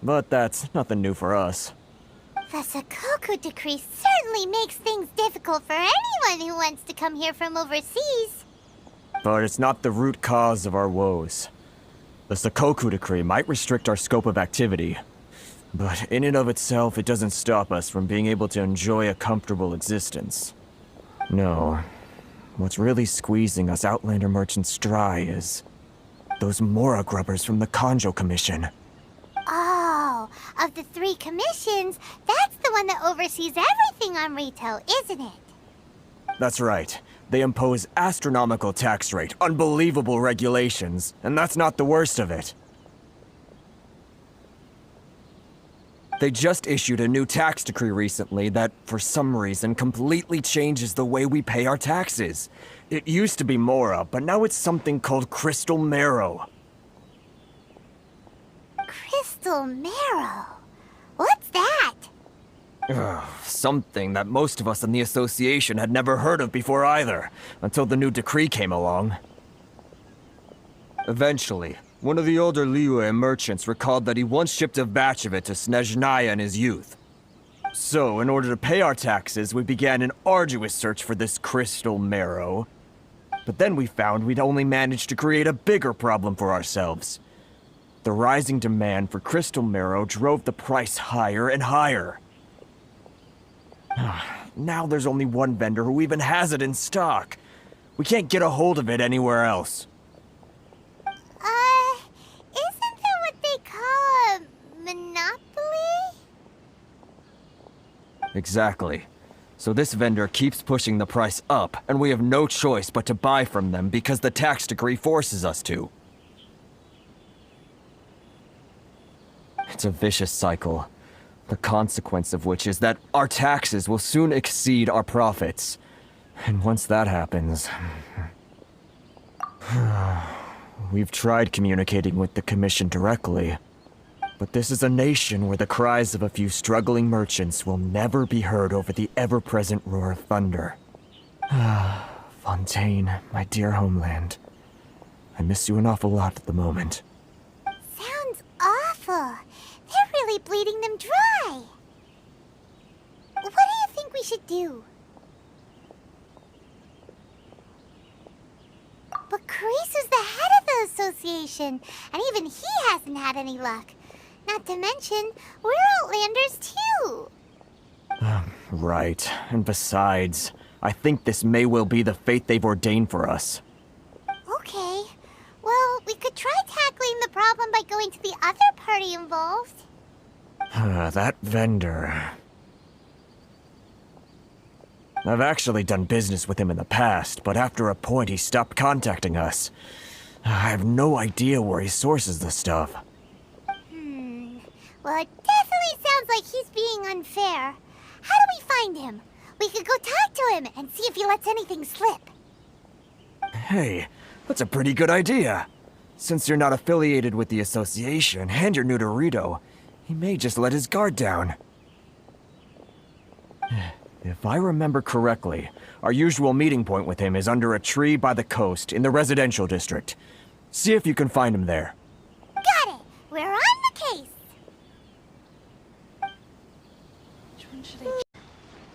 But that's nothing new for us. The Sakoku decree certainly makes things difficult for anyone who wants to come here from overseas. But it's not the root cause of our woes. The Sakoku decree might restrict our scope of activity, but in and of itself, it doesn't stop us from being able to enjoy a comfortable existence. No. What's really squeezing us Outlander merchants dry is those Mora grubbers from the Kanjo Commission. Oh, of the 3 commissions, that's the one that oversees everything on retail, isn't it? That's right. They impose astronomical tax rate, unbelievable regulations, and that's not the worst of it. They just issued a new tax decree recently that, for some reason, completely changes the way we pay our taxes. It used to be Mora, but now it's something called Crystal Marrow. Crystal Marrow? What's that? Something that most of us in the association had never heard of before either, until the new decree came along. Eventually, one of the older Liyue merchants recalled that he once shipped a batch of it to Snezhnaya in his youth. So, in order to pay our taxes, we began an arduous search for this crystal marrow. But then we found we'd only managed to create a bigger problem for ourselves. The rising demand for crystal marrow drove the price higher and higher. Now there's only one vendor who even has it in stock. We can't get a hold of it anywhere else. Isn't that what they call a monopoly? Exactly. So this vendor keeps pushing the price up, and we have no choice but to buy from them because the tax decree forces us to. It's a vicious cycle. The consequence of which is that our taxes will soon exceed our profits. And once that happens... We've tried communicating with the Commission directly, but this is a nation where the cries of a few struggling merchants will never be heard over the ever-present roar of thunder. Fontaine, my dear homeland. I miss you an awful lot at the moment. Sounds awful. They're really bleeding them dry. What do you think we should do? But Karisu's the head of the association, and even he hasn't had any luck. Not to mention, we're Outlanders too. Right. And besides, I think this may well be the fate they've ordained for us. Okay. Well, we could try tackling the problem by going to the other party involved. That vendor... I've actually done business with him in the past, but after a point he stopped contacting us. I have no idea where he sources the stuff. Well, it definitely sounds like he's being unfair. How do we find him? We could go talk to him and see if he lets anything slip. Hey, that's a pretty good idea. Since you're not affiliated with the association and you're new to Rito, he may just let his guard down. If I remember correctly, our usual meeting point with him is under a tree by the coast in the residential district. See if you can find him there. Got it! We're on the case!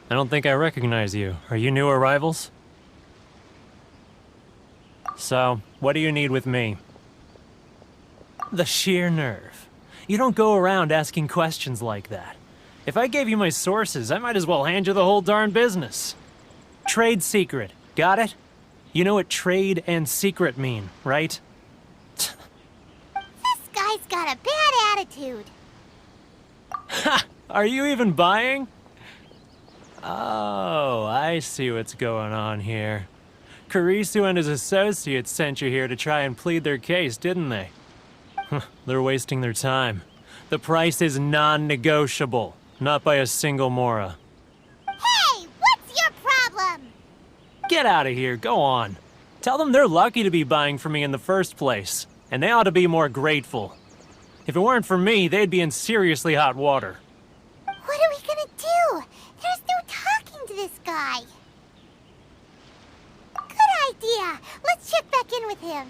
I don't think I recognize you. Are you new arrivals? So, what do you need with me? The sheer nerve. You don't go around asking questions like that. If I gave you my sources, I might as well hand you the whole darn business. Trade secret. Got it? You know what trade and secret mean, right? This guy's got a bad attitude. Ha! Are you even buying? Oh, I see what's going on here. Karisu and his associates sent you here to try and plead their case, didn't they? They're wasting their time. The price is non-negotiable, not by a single Mora. Hey! Get out of here, go on. Tell them they're lucky to be buying from me in the first place, and they ought to be more grateful. If it weren't for me, they'd be in seriously hot water. What are we gonna do? There's no talking to this guy. Good idea. Let's check back in with him.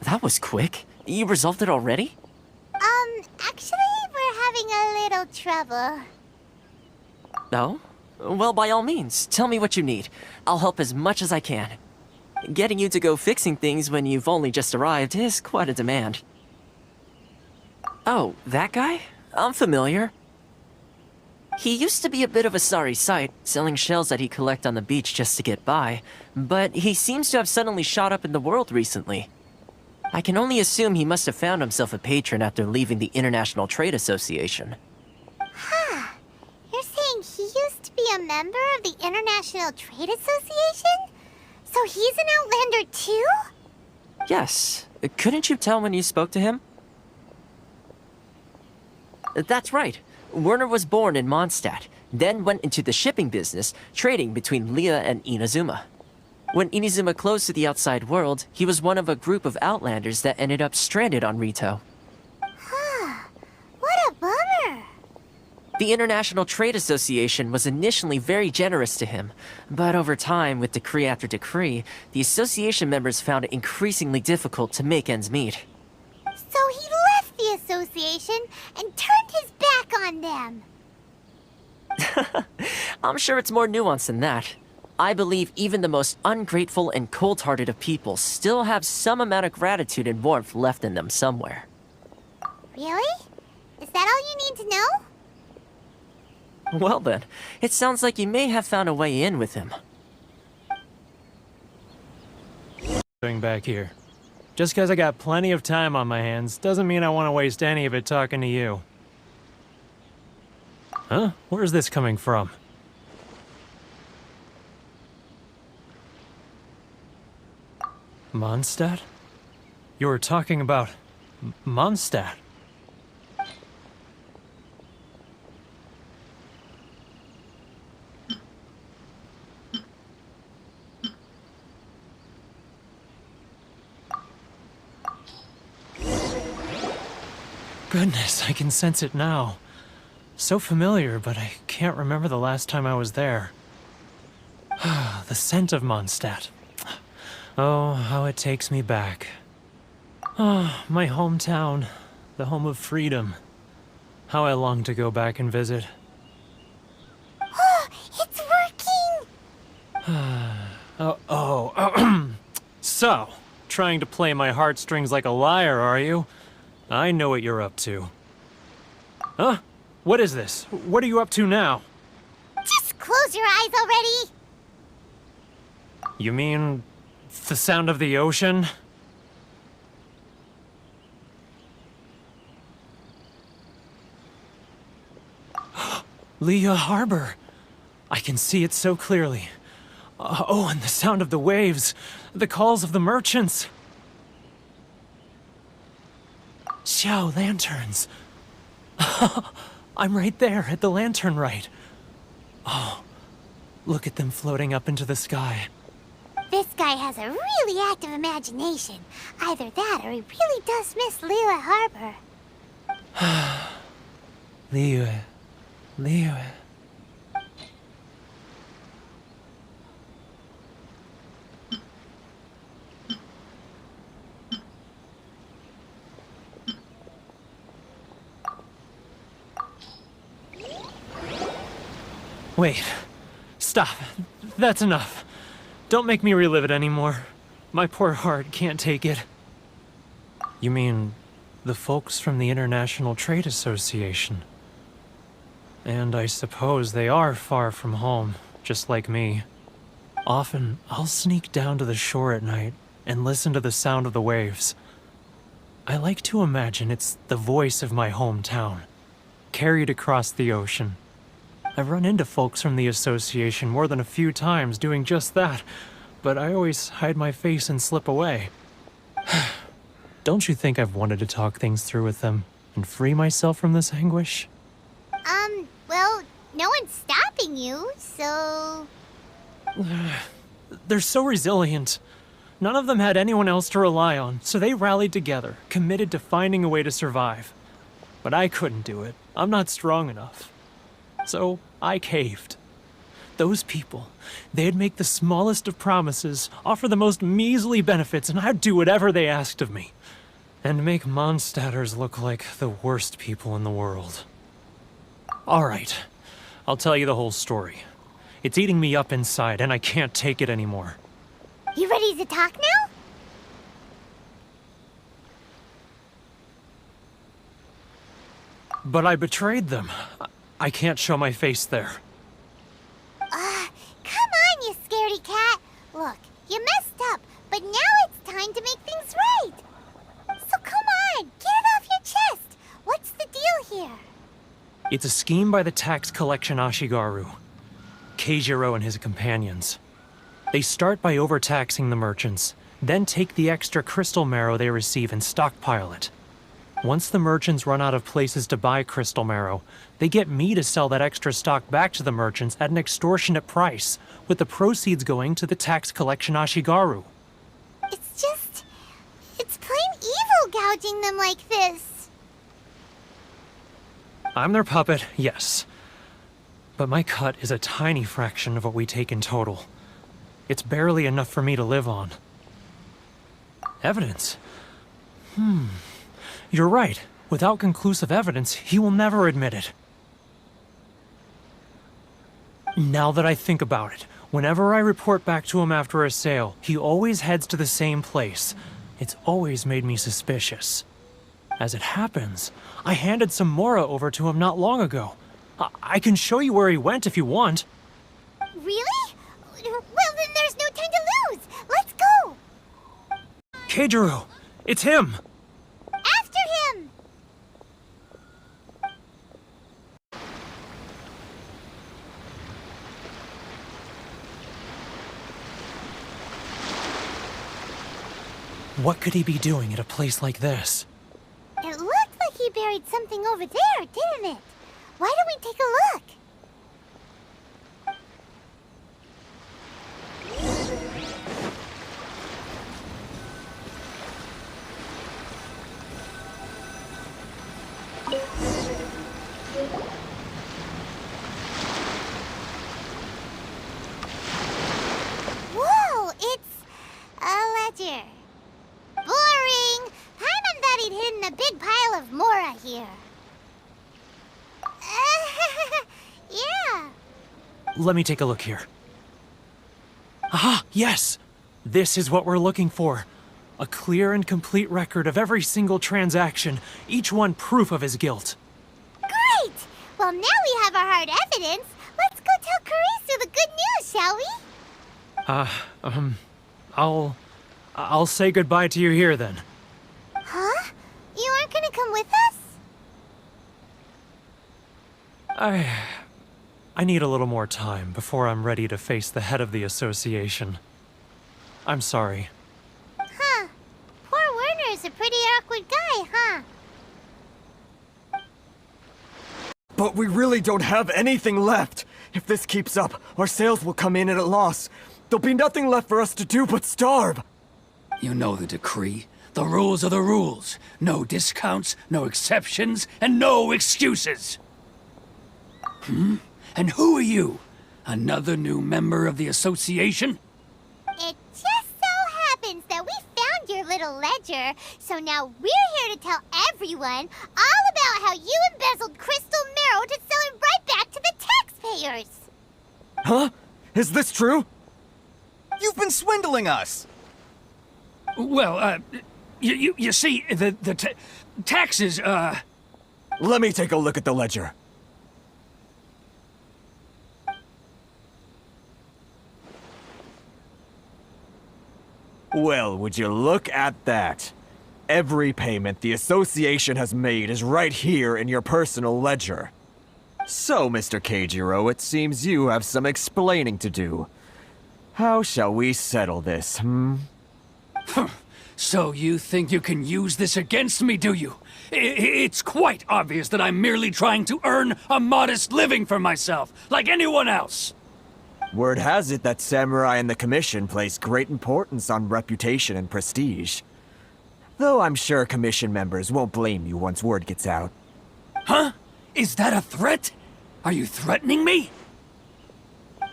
That was quick. You resolved it already? Actually, we're having a little trouble. No? Well, by all means, tell me what you need. I'll help as much as I can. Getting you to go fixing things when you've only just arrived is quite a demand. Oh, that guy? I'm familiar. He used to be a bit of a sorry sight, selling shells that he'd collect on the beach just to get by, but he seems to have suddenly shot up in the world recently. I can only assume he must have found himself a patron after leaving the International Trade Association. Huh. You're saying he used to be a member of the International Trade Association? So he's an Outlander too? Yes. Couldn't you tell when you spoke to him? That's right. Werner was born in Mondstadt, then went into the shipping business, trading between Leah and Inazuma. When Inazuma closed to the outside world, he was one of a group of Outlanders that ended up stranded on Rito. What a bummer. The International Trade Association was initially very generous to him, but over time, with decree after decree, the association members found it increasingly difficult to make ends meet. So he left the association and turned his back on them. I'm sure it's more nuanced than that. I believe even the most ungrateful and cold-hearted of people still have some amount of gratitude and warmth left in them somewhere. Really? Is that all you need to know? Well then, it sounds like you may have found a way in with him. Going back here. Just because I got plenty of time on my hands doesn't mean I want to waste any of it talking to you. Huh? Where's this coming from? Mondstadt? You were talking about Mondstadt. Goodness, I can sense it now. So familiar, but I can't remember the last time I was there. The scent of Mondstadt. Oh, how it takes me back. Oh, my hometown, the home of freedom. How I long to go back and visit. It's working! So, trying to play my heartstrings like a liar, are you? I know what you're up to. Huh? What is this? What are you up to now? Just close your eyes already! You mean the sound of the ocean? Leah Harbor. I can see it so clearly. Oh, and the sound of the waves. The calls of the merchants. Xiao lanterns. I'm right there at the lantern right. Oh, look at them floating up into the sky. This guy has a really active imagination. Either that or he really does miss Liyue Harbor. Liyue. Wait. Stop. That's enough. Don't make me relive it anymore. My poor heart can't take it. You mean the folks from the International Trade Association? And I suppose they are far from home, just like me. Often, I'll sneak down to the shore at night and listen to the sound of the waves. I like to imagine it's the voice of my hometown, carried across the ocean. I've run into folks from the association more than a few times doing just that, but I always hide my face and slip away. Don't you think I've wanted to talk things through with them and free myself from this anguish? Well, no one's stopping you, so... They're so resilient. None of them had anyone else to rely on, so they rallied together, committed to finding a way to survive. But I couldn't do it. I'm not strong enough. So I caved. Those people, they'd make the smallest of promises, offer the most measly benefits, and I'd do whatever they asked of me. And make Mondstadters look like the worst people in the world. Alright, I'll tell you the whole story. It's eating me up inside, and I can't take it anymore. You ready to talk now? But I betrayed them. I can't show my face there. Come on, you scaredy cat. Look, you messed up, but now it's time to make things right. So come on, get it off your chest. What's the deal here? It's a scheme by the tax collection Ashigaru, Keijiro and his companions. They start by overtaxing the merchants, then take the extra crystal marrow they receive and stockpile it. Once the merchants run out of places to buy crystal marrow, they get me to sell that extra stock back to the merchants at an extortionate price, with the proceeds going to the tax collection Ashigaru. It's plain evil gouging them like this. I'm their puppet, yes. But my cut is a tiny fraction of what we take in total. It's barely enough for me to live on. Evidence? You're right. Without conclusive evidence, he will never admit it. Now that I think about it, whenever I report back to him after a sale, he always heads to the same place. It's always made me suspicious. As it happens, I handed some Mora over to him not long ago. I can show you where he went if you want. Really? Well, then there's no time to lose. Let's go. Keijiro! It's him! After him! What could he be doing at a place like this? It looked like he buried something over there, didn't it? Why don't we take a look? Whoa, it's a ledger. Boring! Paimon thought he'd hidden a big pile of Mora here. Yeah. Let me take a look here. Aha! Yes! This is what we're looking for. A clear and complete record of every single transaction, each one proof of his guilt. Great! Well, now we have our hard evidence. Let's go tell Karisu the good news, shall we? I'll say goodbye to you here then. Huh? You aren't gonna come with us? I need a little more time before I'm ready to face the head of the association. I'm sorry. Huh. Poor Werner's a pretty awkward guy, huh? But we really don't have anything left. If this keeps up, our sales will come in at a loss. There'll be nothing left for us to do but starve. You know the decree. The rules are the rules. No discounts, no exceptions, and no excuses. And who are you? Another new member of the association? It just so happens that we found your little ledger, so now we're here to tell everyone all about how you embezzled crystal marrow to sell it right back to the taxpayers. Huh? Is this true? You've been swindling us! Well, you see, the taxes, Let me take a look at the ledger. Well, would you look at that? Every payment the association has made is right here in your personal ledger. So, Mr. Keijiro, it seems you have some explaining to do. How shall we settle this, So you think you can use this against me, do you? It's quite obvious that I'm merely trying to earn a modest living for myself, like anyone else. Word has it that samurai in the commission place great importance on reputation and prestige. Though I'm sure commission members won't blame you once word gets out. Huh? Is that a threat? Are you threatening me?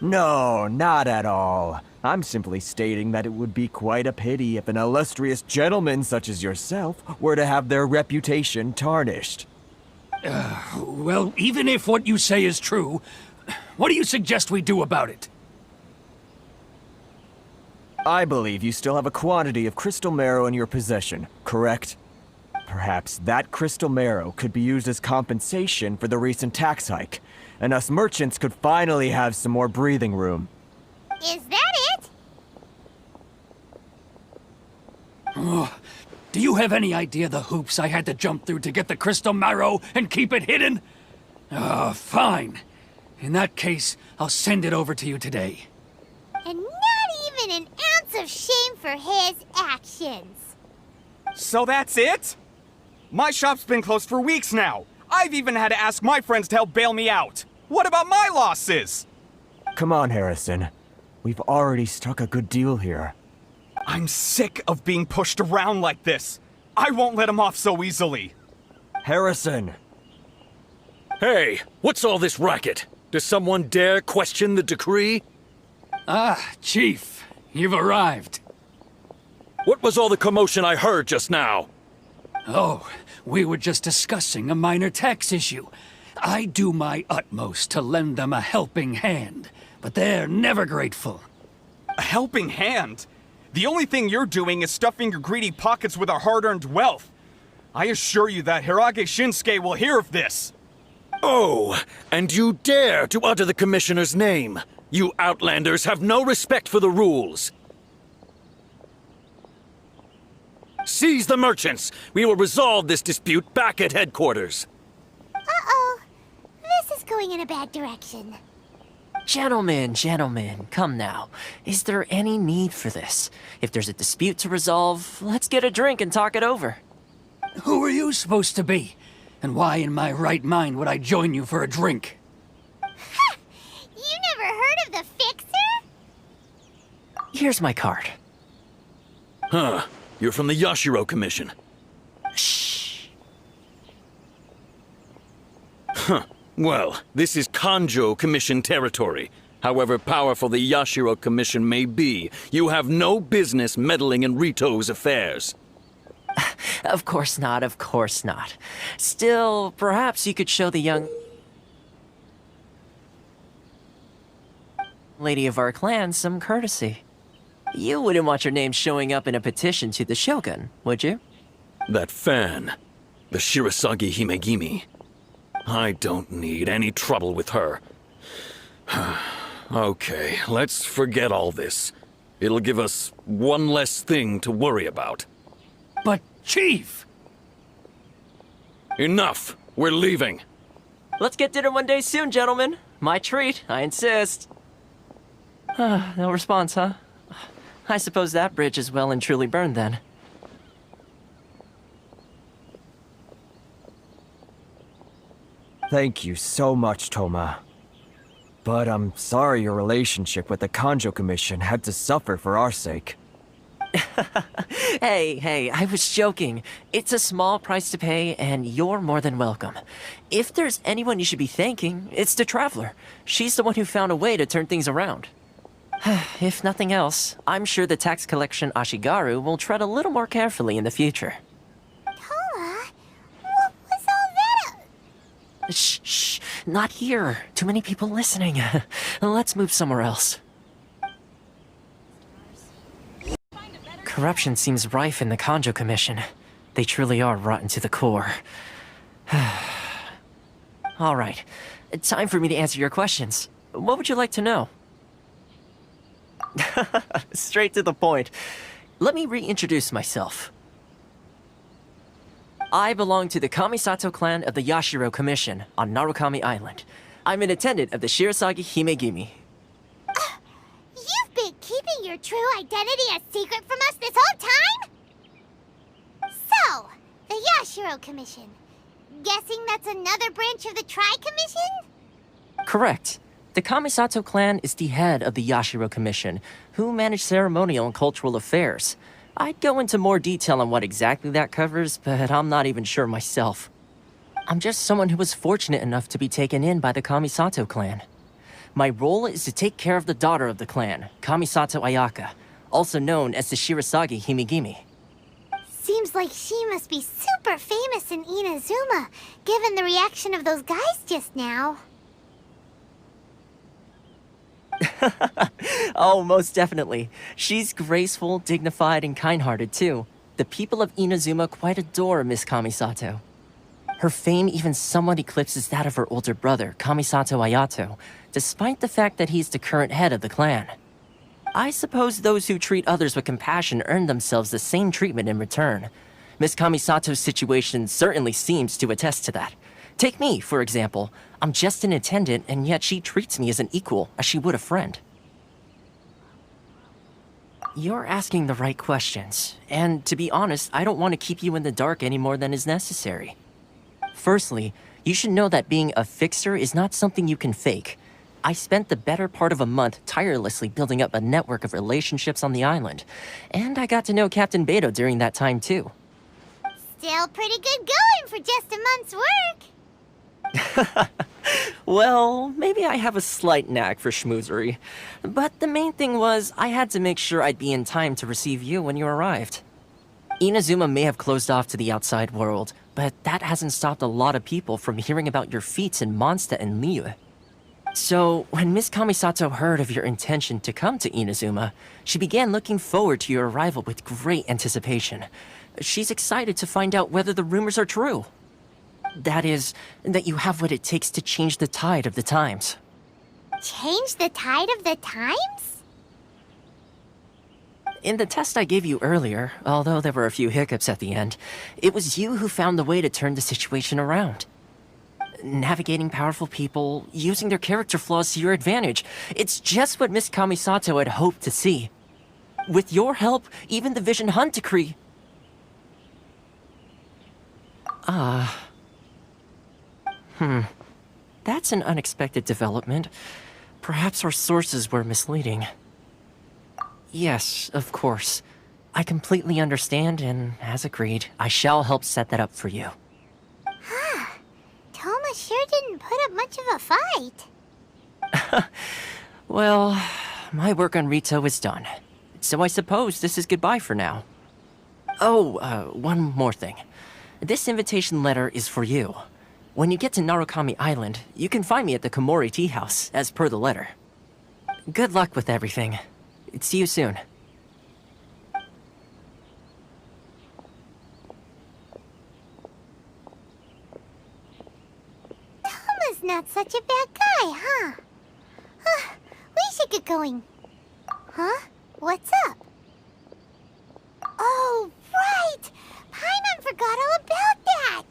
No, not at all. I'm simply stating that it would be quite a pity if an illustrious gentleman such as yourself were to have their reputation tarnished. Well, even if what you say is true, what do you suggest we do about it? I believe you still have a quantity of crystal marrow in your possession, correct? Perhaps that crystal marrow could be used as compensation for the recent tax hike, and us merchants could finally have some more breathing room. Is that it? Oh, do you have any idea the hoops I had to jump through to get the crystal marrow and keep it hidden? Fine. In that case, I'll send it over to you today. And not even an ounce of shame for his actions. So that's it? My shop's been closed for weeks now. I've even had to ask my friends to help bail me out. What about my losses? Come on, Harrison. We've already struck a good deal here. I'm sick of being pushed around like this. I won't let him off so easily. Harrison! Hey, what's all this racket? Does someone dare question the decree? Ah, Chief, you've arrived. What was all the commotion I heard just now? Oh, we were just discussing a minor tax issue. I do my utmost to lend them a helping hand, but they're never grateful. A helping hand? The only thing you're doing is stuffing your greedy pockets with our hard-earned wealth. I assure you that Hirage Shinsuke will hear of this. Oh, and you dare to utter the Commissioner's name. You Outlanders have no respect for the rules. Seize the merchants. We will resolve this dispute back at headquarters. Uh-oh. This is going in a bad direction. Gentlemen, come now. Is there any need for this? If there's a dispute to resolve, let's get a drink and talk it over. Who are you supposed to be? And why in my right mind would I join you for a drink? Ha! You never heard of the Fixer? Here's my card. Huh. You're from the Yashiro Commission. Shh. Huh. Well, this is Kanjo Commission territory. However powerful the Yashiro Commission may be, you have no business meddling in Rito's affairs. Of course not, of course not. Still, perhaps you could show the young lady of our clan some courtesy. You wouldn't want your name showing up in a petition to the Shogun, would you? That fan, the Shirasagi Himegimi. I don't need any trouble with her. Okay, let's forget all this. It'll give us one less thing to worry about. But, Chief! Enough! We're leaving. Let's get dinner one day soon, gentlemen. My treat, I insist. No response, huh? I suppose that bridge is well and truly burned then. Thank you so much, Toma. But I'm sorry your relationship with the Kanjo Commission had to suffer for our sake. Hey, I was joking. It's a small price to pay, and you're more than welcome. If there's anyone you should be thanking, it's the Traveler. She's the one who found a way to turn things around. If nothing else, I'm sure the tax collection Ashigaru will tread a little more carefully in the future. Toma? What was all that? Shh, not here. Too many people listening. Let's move somewhere else. Corruption seems rife in the Kanjo Commission. They truly are rotten to the core. All right, time for me to answer your questions. What would you like to know? Straight to the point. Let me reintroduce myself. I belong to the Kamisato clan of the Yashiro Commission on Narukami Island. I'm an attendant of the Shirasagi Himegimi. You've been keeping your true identity a secret from us this whole time? Oh, the Yashiro Commission. Guessing that's another branch of the Tri-Commission? Correct. The Kamisato clan is the head of the Yashiro Commission, who manage ceremonial and cultural affairs. I'd go into more detail on what exactly that covers, but I'm not even sure myself. I'm just someone who was fortunate enough to be taken in by the Kamisato clan. My role is to take care of the daughter of the clan, Kamisato Ayaka, also known as the Shirasagi Himigimi. Seems like she must be super famous in Inazuma, given the reaction of those guys just now. Oh, most definitely. She's graceful, dignified, and kind-hearted too. The people of Inazuma quite adore Miss Kamisato. Her fame even somewhat eclipses that of her older brother, Kamisato Ayato, despite the fact that he's the current head of the clan. I suppose those who treat others with compassion earn themselves the same treatment in return. Miss Kamisato's situation certainly seems to attest to that. Take me, for example. I'm just an attendant, and yet she treats me as an equal, as she would a friend. You're asking the right questions, and to be honest, I don't want to keep you in the dark any more than is necessary. Firstly, you should know that being a fixer is not something you can fake. I spent the better part of a month tirelessly building up a network of relationships on the island, and I got to know Captain Beto during that time too. Still pretty good going for just a month's work. Well, maybe I have a slight knack for schmoozery, but the main thing was I had to make sure I'd be in time to receive you when you arrived. Inazuma may have closed off to the outside world, but that hasn't stopped a lot of people from hearing about your feats in Mondstadt and Liyue. So, when Miss Kamisato heard of your intention to come to Inazuma, she began looking forward to your arrival with great anticipation. She's excited to find out whether the rumors are true. That is, that you have what it takes to change the tide of the times. Change the tide of the times? In the test I gave you earlier, although there were a few hiccups at the end, it was you who found the way to turn the situation around. Navigating powerful people, using their character flaws to your advantage. It's just what Miss Kamisato had hoped to see. With your help, even the Vision Hunt decree... That's an unexpected development. Perhaps our sources were misleading. Yes, of course. I completely understand, and as agreed, I shall help set that up for you. Toma sure didn't put up much of a fight. Well, my work on Rito is done. So I suppose this is goodbye for now. Oh, one more thing. This invitation letter is for you. When you get to Narukami Island, you can find me at the Komori Tea House, as per the letter. Good luck with everything. See you soon. Toma's not such a bad guy, huh? We should get going. Huh? What's up? Oh, right! Paimon forgot all about that!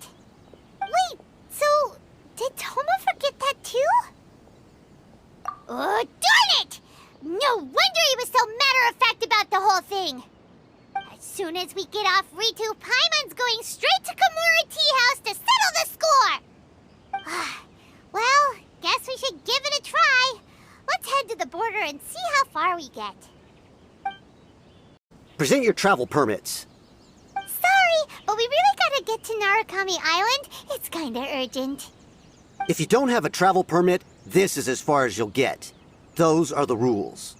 Wait, so did Toma forget that too? Oh, darn it! No wonder he was so matter-of-fact about the whole thing! As soon as we get off Ritu, Paimon's going straight to Komori Tea House to settle the score! Well, guess we should give it a try. Let's head to the border and see how far we get. Present your travel permits. Sorry, but we really gotta get to Narukami Island. It's kinda urgent. If you don't have a travel permit, this is as far as you'll get. Those are the rules.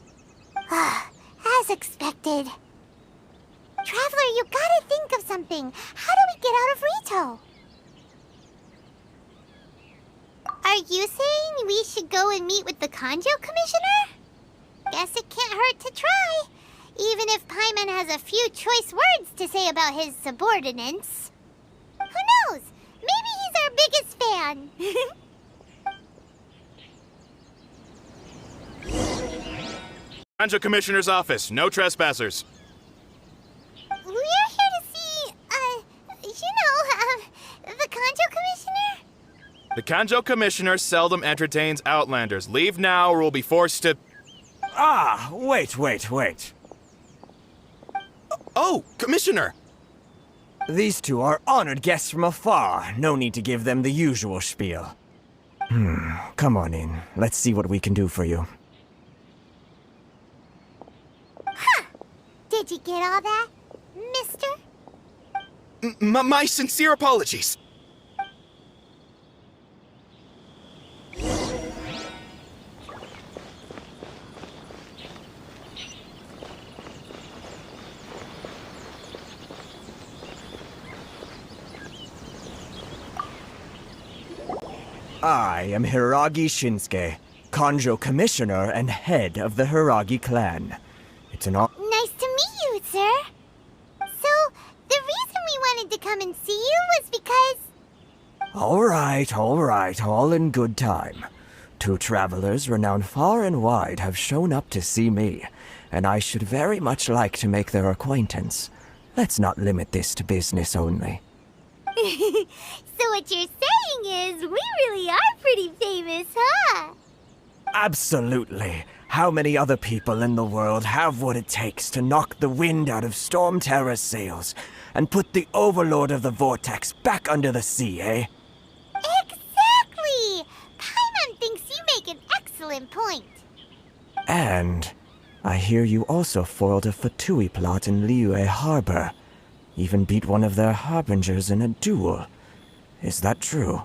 As expected. Traveler, you gotta think of something. How do we get out of Rito? Are you saying we should go and meet with the Kanjo Commissioner? Guess it can't hurt to try. Even if Paimon has a few choice words to say about his subordinates. Who knows? Maybe he's our biggest fan. Kanjo Commissioner's office. No trespassers. We're here to see, the Kanjo Commissioner? The Kanjo Commissioner seldom entertains outlanders. Leave now or we'll be forced to... Wait. Oh, Commissioner! These two are honored guests from afar. No need to give them the usual spiel. Come on in. Let's see what we can do for you. Huh! Did you get all that, mister? My sincere apologies. I am Hiragi Shinsuke, Kanjo Commissioner and head of the Hiragi clan. It's an honor. Nice to meet you, sir. So, the reason we wanted to come and see you was because... Alright, all in good time. Two travelers renowned far and wide have shown up to see me, and I should very much like to make their acquaintance. Let's not limit this to business only. So what you're saying is, we really are pretty famous, huh? Absolutely. How many other people in the world have what it takes to knock the wind out of Storm Terror's sails and put the Overlord of the Vortex back under the sea, eh? Exactly! Paimon thinks you make an excellent point. And I hear you also foiled a Fatui plot in Liyue Harbor. Even beat one of their harbingers in a duel. Is that true?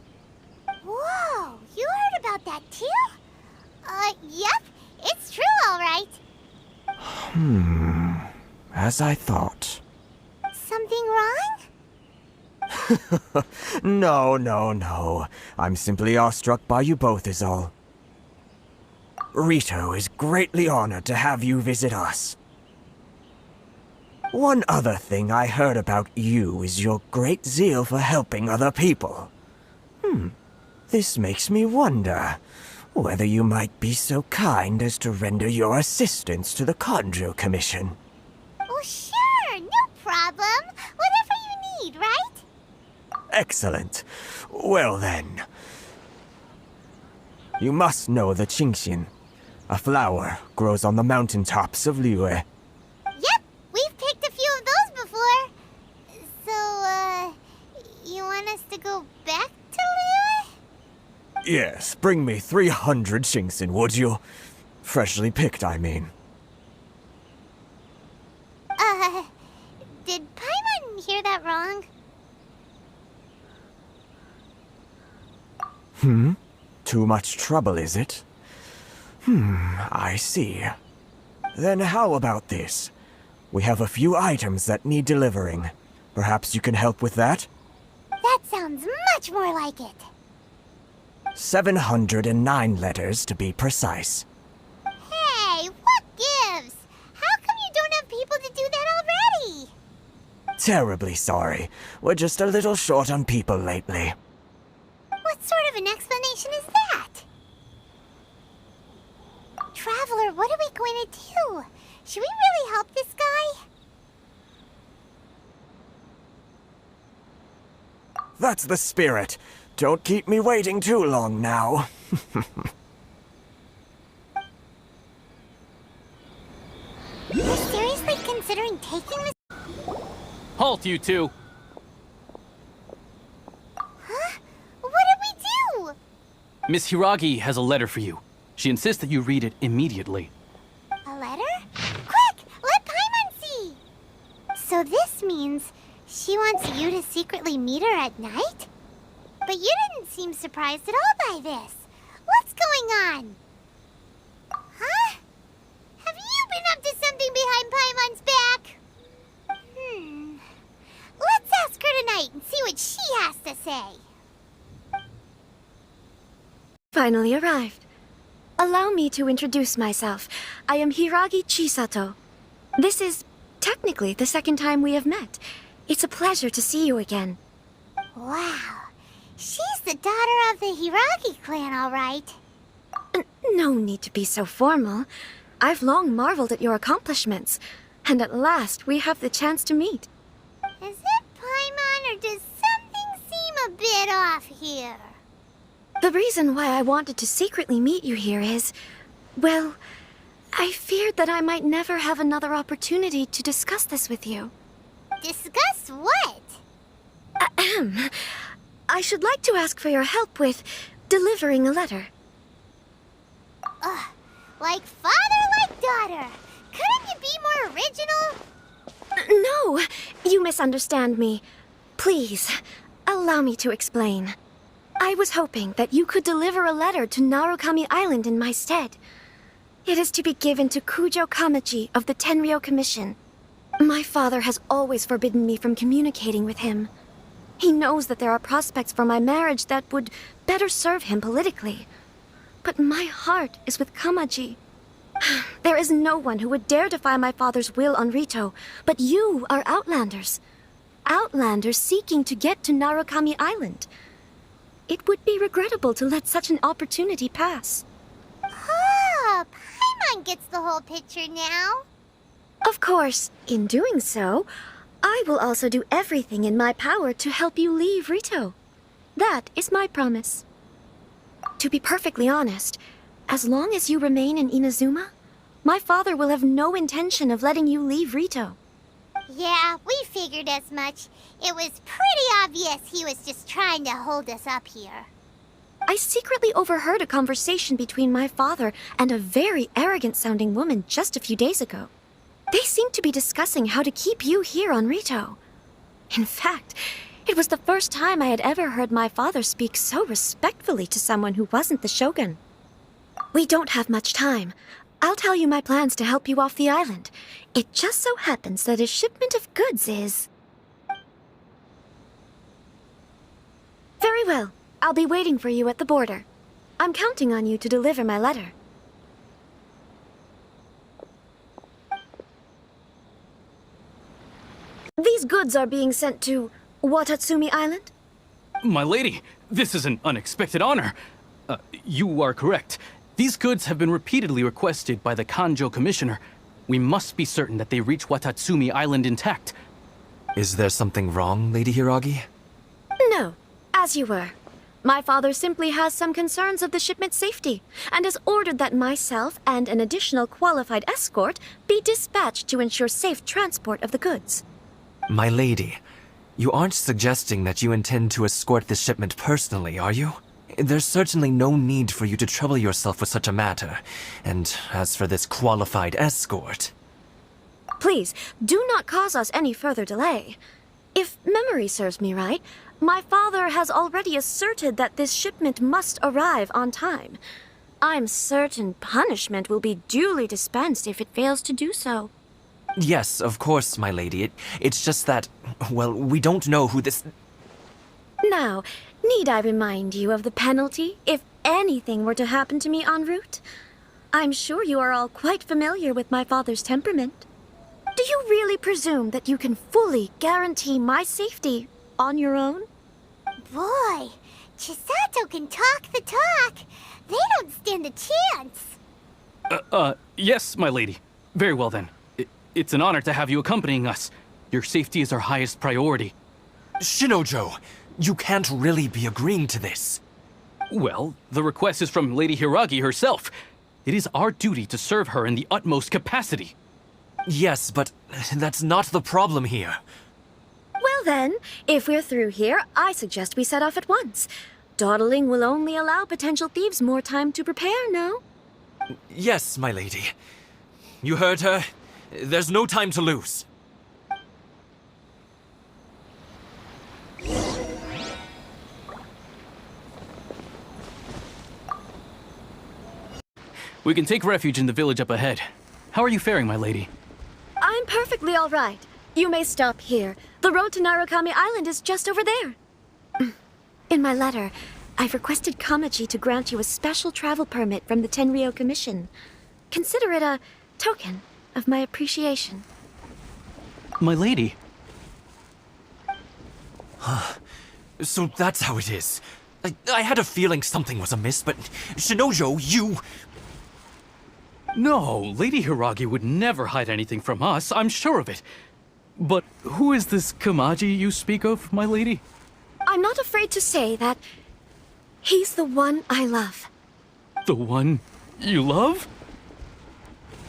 Whoa, you heard about that too? Yep, it's true, all right. As I thought. Something wrong? No. I'm simply awestruck by you both is all. Rito is greatly honored to have you visit us. One other thing I heard about you is your great zeal for helping other people. This makes me wonder whether you might be so kind as to render your assistance to the Kanjo Commission. Oh, sure, no problem. Whatever you need, right? Excellent. Well then. You must know the Qingxin. A flower grows on the mountaintops of Liyue. Yep, we've picked a few of those before. So, you want us to go back to Liyue? Yes, bring me 300 Qingxin, would you? Freshly picked, I mean. Did Paimon hear that wrong? Too much trouble, is it? I see. Then how about this? We have a few items that need delivering. Perhaps you can help with that? That sounds much more like it. 709 letters to be precise. Hey, what gives? How come you don't have people to do that already? Terribly sorry. We're just a little short on people lately. What sort of an explanation is that? Traveler, what are we going to do? Should we really help this guy? That's the spirit. Don't keep me waiting too long now. You're seriously considering taking this? Halt, you two! Huh? What did we do? Miss Hiragi has a letter for you. She insists that you read it immediately. A letter? Quick! Let Paimon see! So this means she wants you to secretly meet her at night? But you didn't seem surprised at all by this. What's going on? Huh? Have you been up to something behind Paimon's back? Let's ask her tonight and see what she has to say. Finally arrived. Allow me to introduce myself. I am Hiragi Chisato. This is technically the second time we have met. It's a pleasure to see you again. Wow. She's the daughter of the Hiragi clan, all right. No need to be so formal. I've long marveled at your accomplishments. And at last, we have the chance to meet. Is it Paimon, or does something seem a bit off here? The reason why I wanted to secretly meet you here is, well, I feared that I might never have another opportunity to discuss this with you. Discuss what? Ahem. I should like to ask for your help with delivering a letter. Like father, like daughter. Couldn't you be more original? No, you misunderstand me. Please, allow me to explain. I was hoping that you could deliver a letter to Narukami Island in my stead. It is to be given to Kujo Kamaji of the Tenryou Commission. My father has always forbidden me from communicating with him. He knows that there are prospects for my marriage that would better serve him politically. But my heart is with Kamaji. There is no one who would dare defy my father's will on Rito, but you are Outlanders. Outlanders seeking to get to Narukami Island. It would be regrettable to let such an opportunity pass. Oh, Paimon gets the whole picture now. Of course, in doing so, I will also do everything in my power to help you leave Rito. That is my promise. To be perfectly honest, as long as you remain in Inazuma, my father will have no intention of letting you leave Rito. Yeah, we figured as much. It was pretty obvious he was just trying to hold us up here. I secretly overheard a conversation between my father and a very arrogant-sounding woman just a few days ago. They seemed to be discussing how to keep you here on Rito. In fact, it was the first time I had ever heard my father speak so respectfully to someone who wasn't the Shogun. We don't have much time. I'll tell you my plans to help you off the island. It just so happens that a shipment of goods is... Very well. I'll be waiting for you at the border. I'm counting on you to deliver my letter. These goods are being sent to Watatsumi Island? My lady, this is an unexpected honor. You are correct. These goods have been repeatedly requested by the Kanjo Commissioner. We must be certain that they reach Watatsumi Island intact. Is there something wrong, Lady Hiragi? No, as you were. My father simply has some concerns of the shipment's safety, and has ordered that myself and an additional qualified escort be dispatched to ensure safe transport of the goods. My lady, you aren't suggesting that you intend to escort this shipment personally, are you? There's certainly no need for you to trouble yourself with such a matter. And as for this qualified escort... Please, do not cause us any further delay. If memory serves me right, my father has already asserted that this shipment must arrive on time. I'm certain punishment will be duly dispensed if it fails to do so. Yes, of course, my lady. It's just that, well, we don't know who this... Now, need I remind you of the penalty if anything were to happen to me en route? I'm sure you are all quite familiar with my father's temperament. Do you really presume that you can fully guarantee my safety on your own? Boy, Chisato can talk the talk. They don't stand a chance. Yes, my lady. Very well then. It's an honor to have you accompanying us. Your safety is our highest priority. Shinojo, you can't really be agreeing to this. Well, the request is from Lady Hiragi herself. It is our duty to serve her in the utmost capacity. Yes, but that's not the problem here. Well then, if we're through here, I suggest we set off at once. Dawdling will only allow potential thieves more time to prepare, no? Yes, my lady. You heard her. There's no time to lose. We can take refuge in the village up ahead. How are you faring, my lady? I'm perfectly all right. You may stop here. The road to Narukami Island is just over there. In my letter, I've requested Kamaji to grant you a special travel permit from the Tenryou Commission. Consider it a token of my appreciation. My lady. So that's how it is. I had a feeling something was amiss, but Shinojo, you... No, Lady Hiragi would never hide anything from us, I'm sure of it. But who is this Kamaji you speak of, my lady? I'm not afraid to say that he's the one I love. The one you love?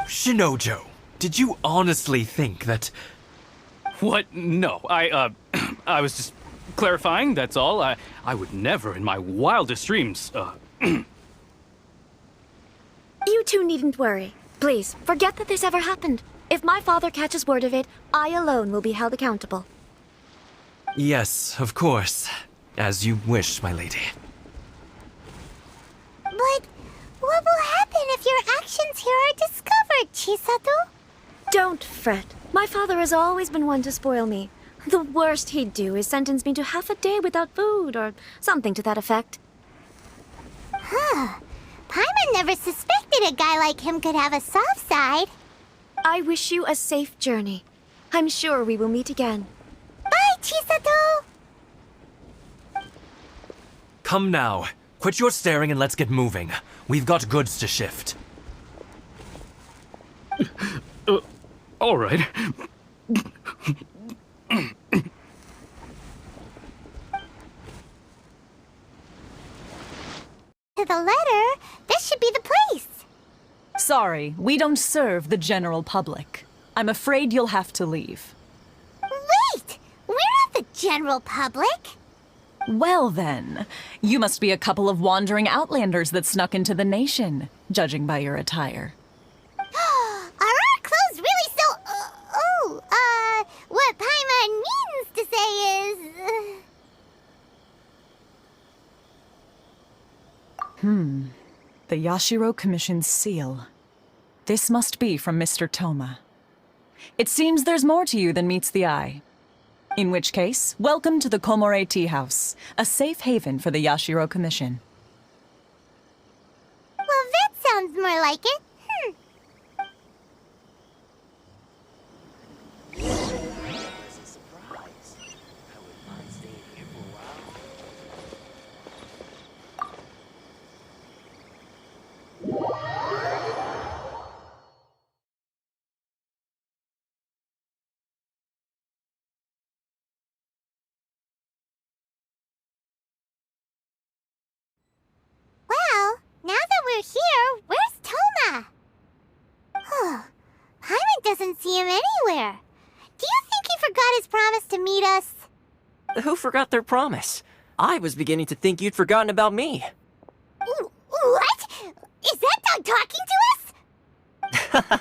Shinojo, did you honestly think that... What? No, I was just clarifying, that's all. I would never in my wildest dreams, You two needn't worry. Please, forget that this ever happened. If my father catches word of it, I alone will be held accountable. Yes, of course. As you wish, my lady. But what will happen if your actions here are discovered, Chisato? Don't fret. My father has always been one to spoil me. The worst he'd do is sentence me to half a day without food, or something to that effect. Huh. Paimon never suspected a guy like him could have a soft side. I wish you a safe journey. I'm sure we will meet again. Bye, Chisato! Come now. Quit your staring and let's get moving. We've got goods to shift. all right. To the letter, this should be the place. Sorry, we don't serve the general public. I'm afraid you'll have to leave. Wait! We're not the general public. Well then, you must be a couple of wandering outlanders that snuck into the nation, judging by your attire. Are our clothes really so... what Paimon means to say is... The Yashiro Commission's seal. This must be from Mr. Toma. It seems there's more to you than meets the eye. In which case, welcome to the Komore Tea House, a safe haven for the Yashiro Commission. Well, that sounds more like it. Well, now that we're here, where's Toma? Paimon doesn't see him anywhere. Do you think he forgot his promise to meet us? Who forgot their promise? I was beginning to think you'd forgotten about me. What? Is that dog talking to us?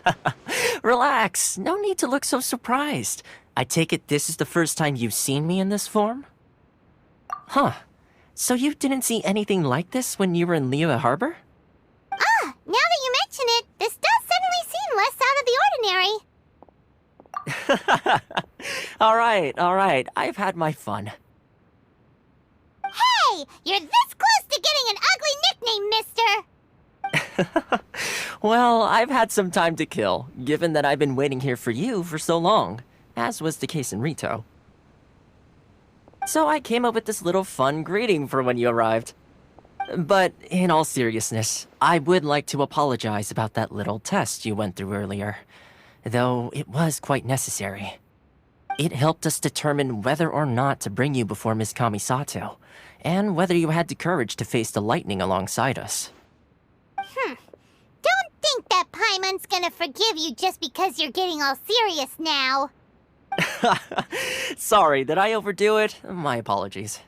Relax. No need to look so surprised. I take it this is the first time you've seen me in this form? Huh. So you didn't see anything like this when you were in Liyue Harbor? Now that you mention it, this does suddenly seem less out of the ordinary. All right. I've had my fun. Hey! You're this close to getting an ugly nickname, mister! Well, I've had some time to kill, given that I've been waiting here for you for so long, as was the case in Rito. So I came up with this little fun greeting for when you arrived. But in all seriousness, I would like to apologize about that little test you went through earlier, though it was quite necessary. It helped us determine whether or not to bring you before Ms. Kamisato, and whether you had the courage to face the lightning alongside us. Don't think that Paimon's gonna forgive you just because you're getting all serious now. Sorry, did I overdo it? My apologies.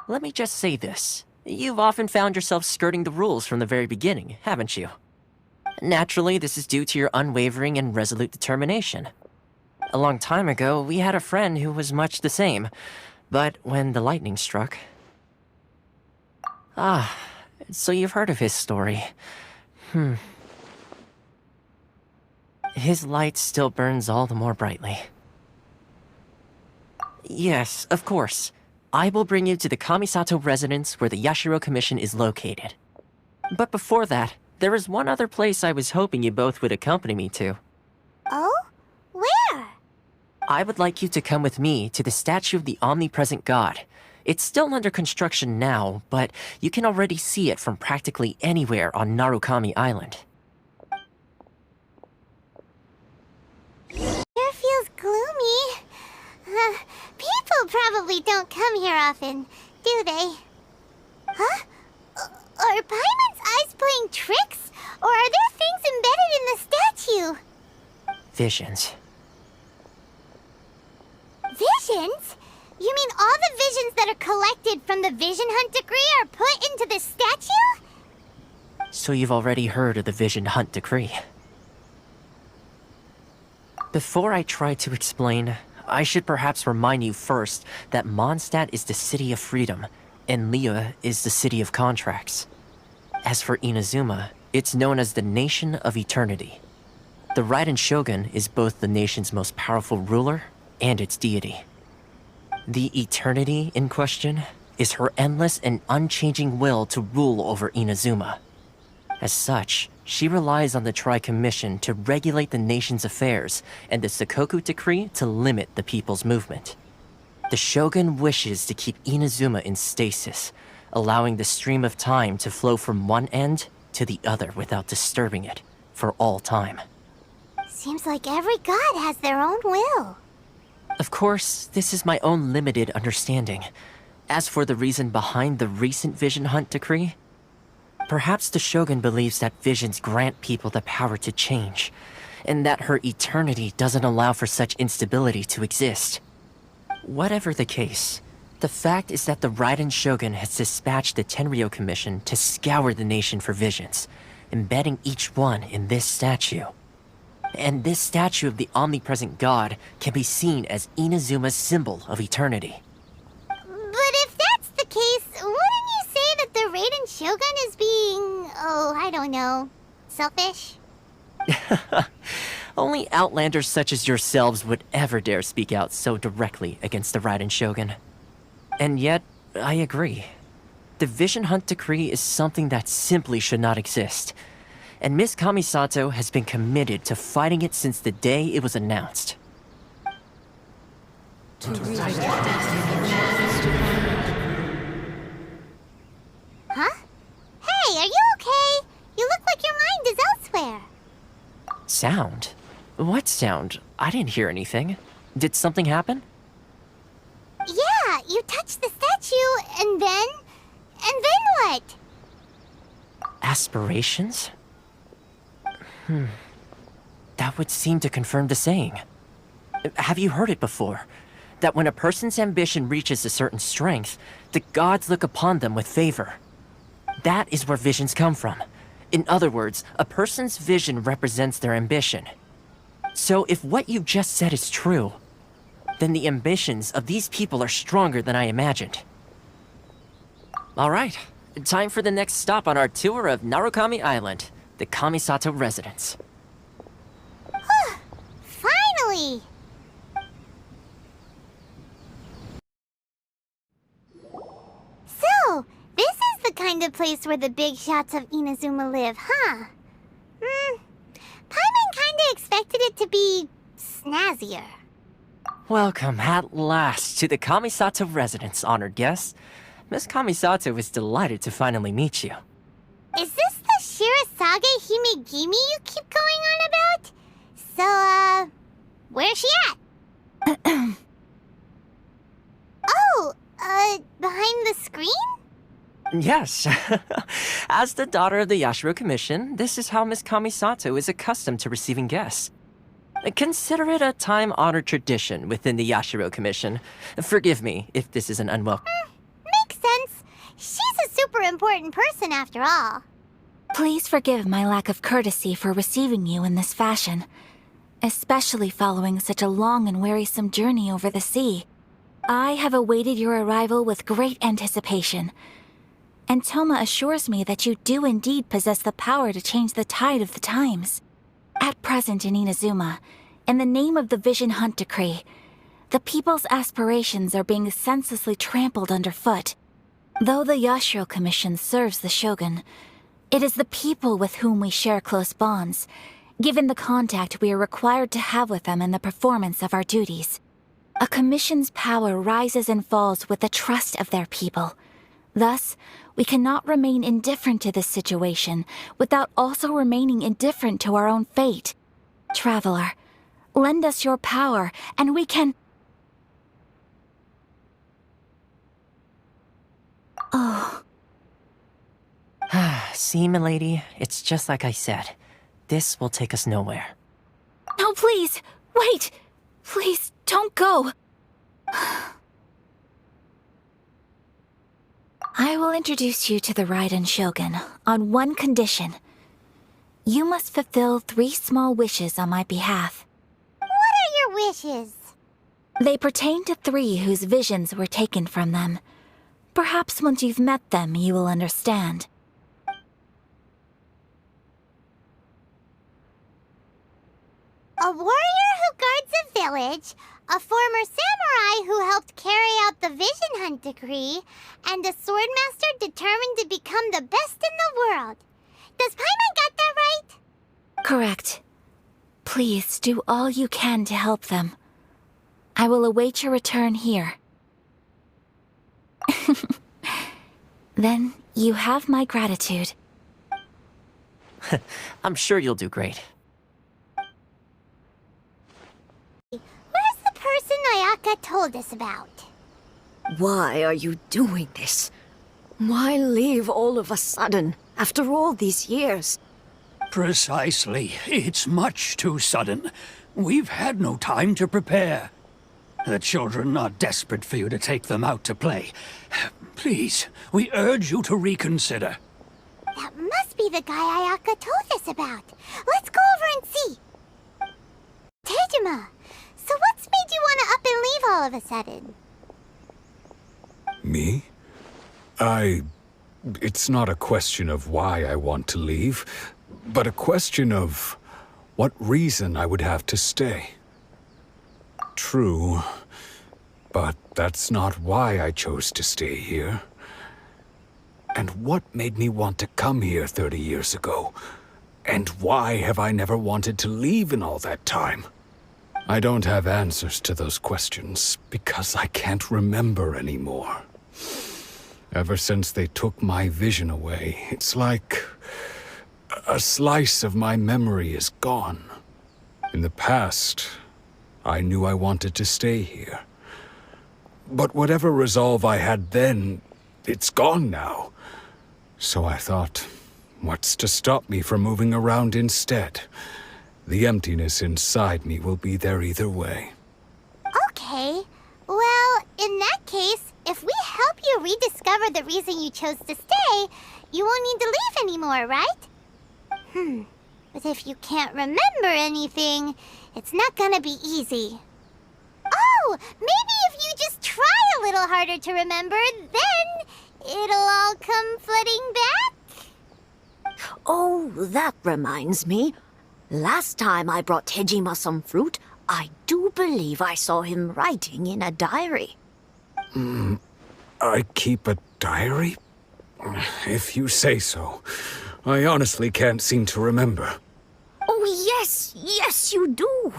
Let me just say this. You've often found yourself skirting the rules from the very beginning, haven't you? Naturally, this is due to your unwavering and resolute determination. A long time ago, we had a friend who was much the same, but when the lightning struck... so you've heard of his story. His light still burns all the more brightly. Yes, of course. I will bring you to the Kamisato residence where the Yashiro Commission is located. But before that, there is one other place I was hoping you both would accompany me to. Oh? Where? I would like you to come with me to the statue of the omnipresent god. It's still under construction now, but you can already see it from practically anywhere on Narukami Island. Here feels gloomy. People probably don't come here often, do they? Huh? Are Paimon's eyes playing tricks? Or are there things embedded in the statue? Visions. Visions? You mean Hunt Decree are put into the statue? So you've already heard of the Vision Hunt Decree. Before I try to explain, I should perhaps remind you first that Mondstadt is the city of freedom, and Liyue is the city of contracts. As for Inazuma, it's known as the Nation of Eternity. The Raiden Shogun is both the nation's most powerful ruler and its deity. The Eternity in question is her endless and unchanging will to rule over Inazuma. As such, she relies on the Tri-Commission to regulate the nation's affairs and the Sakoku Decree to limit the people's movement. The Shogun wishes to keep Inazuma in stasis, allowing the stream of time to flow from one end to the other without disturbing it for all time. Seems like every god has their own will. Of course, this is my own limited understanding. As for the reason behind the recent Vision Hunt Decree, perhaps the Shogun believes that visions grant people the power to change, and that her eternity doesn't allow for such instability to exist. Whatever the case, the fact is that the Raiden Shogun has dispatched the Tenryou Commission to scour the nation for visions, embedding each one in this statue. And this statue of the omnipresent god can be seen as Inazuma's symbol of eternity. But if that's the case, wouldn't you say that the Raiden Shogun is being, I don't know, selfish? Only outlanders such as yourselves would ever dare speak out so directly against the Raiden Shogun. And yet, I agree. The Vision Hunt Decree is something that simply should not exist. And Miss Kamisato has been committed to fighting it since the day it was announced. Huh? Hey, are you okay? You look like your mind is elsewhere. Sound? What sound? I didn't hear anything. Did something happen? Yeah, you touched the statue, and then what? Aspirations? That would seem to confirm the saying. Have you heard it before? That when a person's ambition reaches a certain strength, the gods look upon them with favor. That is where visions come from. In other words, a person's vision represents their ambition. So if what you just said is true, then the ambitions of these people are stronger than I imagined. Alright, time for the next stop on our tour of Narukami Island, the Kamisato residence. Finally! So, this is the kind of place where the big shots of Inazuma live, huh? Paimon kinda expected it to be snazzier. Welcome at last to the Kamisato residence, honored guests. Miss Kamisato is delighted to finally meet you. Is this the Shirasage Himegimi you keep going on about? So, where's she at? Behind the screen? Yes. As the daughter of the Yashiro Commission, this is how Miss Kamisato is accustomed to receiving guests. Consider it a time-honored tradition within the Yashiro Commission. Forgive me if this is an unwelcome... Makes sense. She's a super important person after all. Please forgive my lack of courtesy for receiving you in this fashion, especially following such a long and wearisome journey over the sea. I have awaited your arrival with great anticipation, and Toma assures me that you do indeed possess the power to change the tide of the times. At present in Inazuma, in the name of the Vision Hunt Decree, the people's aspirations are being senselessly trampled underfoot. Though the Yashiro Commission serves the Shogun, it is the people with whom we share close bonds, given the contact we are required to have with them in the performance of our duties. A commission's power rises and falls with the trust of their people. Thus, we cannot remain indifferent to this situation without also remaining indifferent to our own fate. Traveler, lend us your power, and we can... Oh. See, milady, it's just like I said. This will take us nowhere. No, please! Wait! Please, don't go! I will introduce you to the Raiden Shogun on one condition. You must fulfill 3 small wishes on my behalf. What are your wishes? They pertain to 3 whose visions were taken from them. Perhaps once you've met them, you will understand. A warrior who guards a village, a former samurai who helped carry out the Vision Hunt decree, and a swordmaster determined to become the best in the world. Does Paimon got that right? Correct. Please do all you can to help them. I will await your return here. Then you have my gratitude. I'm sure you'll do great. Where's the person Ayaka told us about? Why are you doing this? Why leave all of a sudden, after all these years? Precisely. It's much too sudden. We've had no time to prepare. The children are desperate for you to take them out to play. Please, we urge you to reconsider. That must be the guy Ayaka told us about. Let's go over and see. Tejima, so what's made you want to up and leave all of a sudden? Me? It's not a question of why I want to leave, but a question of what reason I would have to stay. True, but that's not why I chose to stay here. And what made me want to come here 30 years ago? And why have I never wanted to leave in all that time? I don't have answers to those questions because I can't remember anymore. Ever since they took my vision away, it's like a slice of my memory is gone. In the past, I knew I wanted to stay here. But whatever resolve I had then, it's gone now. So I thought, what's to stop me from moving around instead? The emptiness inside me will be there either way. Okay. Well, in that case, if we help you rediscover the reason you chose to stay, you won't need to leave anymore, right? But if you can't remember anything, it's not gonna be easy. Oh, maybe if you just try a little harder to remember, then it'll all come flooding back? Oh, that reminds me. Last time I brought Tejima some fruit, I do believe I saw him writing in a diary. I keep a diary? If you say so. I honestly can't seem to remember. Oh, yes, you do.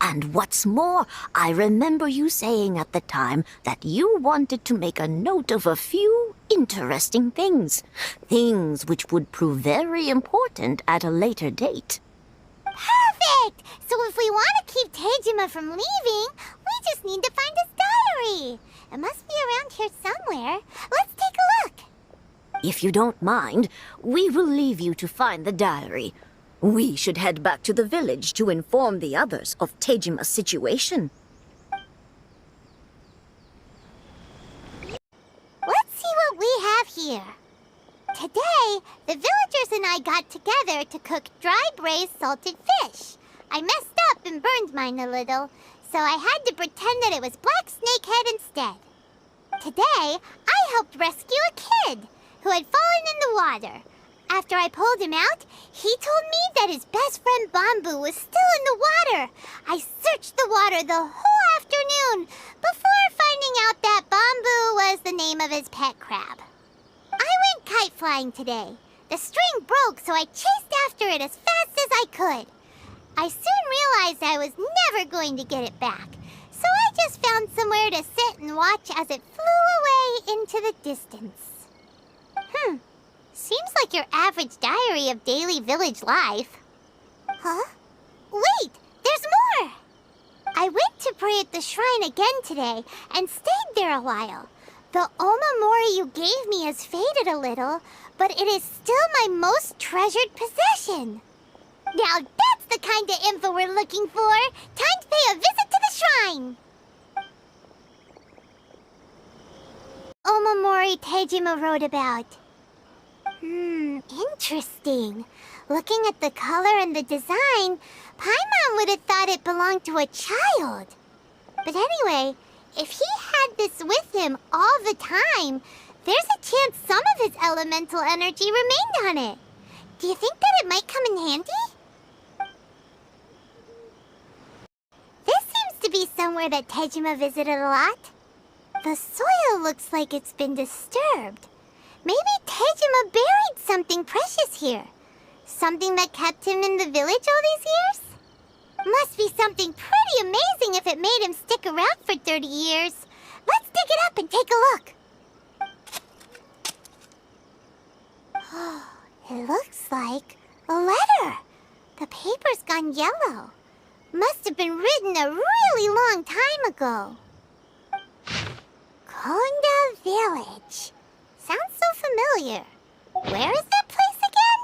And what's more, I remember you saying at the time that you wanted to make a note of a few interesting things. Things which would prove very important at a later date. Perfect! So if we want to keep Tejima from leaving, we just need to find his diary. It must be around here somewhere. Let's take a look. If you don't mind, we will leave you to find the diary. We should head back to the village to inform the others of Tejima's situation. Let's see what we have here. Today, the villagers and I got together to cook dry braised salted fish. I messed up and burned mine a little, so I had to pretend that it was black snakehead instead. Today, I helped rescue a kid who had fallen in the water. After I pulled him out, he told me that his best friend Bamboo was still in the water. I searched the water the whole afternoon before finding out that Bamboo was the name of his pet crab. I went kite flying today. The string broke, so I chased after it as fast as I could. I soon realized I was never going to get it back, so I just found somewhere to sit and watch as it flew away into the distance. Seems like your average diary of daily village life. Huh? Wait, there's more! I went to pray at the shrine again today and stayed there a while. The omamori you gave me has faded a little, but it is still my most treasured possession. Now that's the kind of info we're looking for. Time to pay a visit to the shrine. Omamori Tejima wrote about. Interesting. Looking at the color and the design, Paimon would have thought it belonged to a child. But anyway, if he had this with him all the time, there's a chance some of his elemental energy remained on it. Do you think that it might come in handy? This seems to be somewhere that Tejima visited a lot. The soil looks like it's been disturbed. Maybe Tejima buried something precious here. Something that kept him in the village all these years? Must be something pretty amazing if it made him stick around for 30 years. Let's dig it up and take a look. It looks like a letter. The paper's gone yellow. Must have been written a really long time ago. Konda Village. Sounds so familiar. Where is that place again?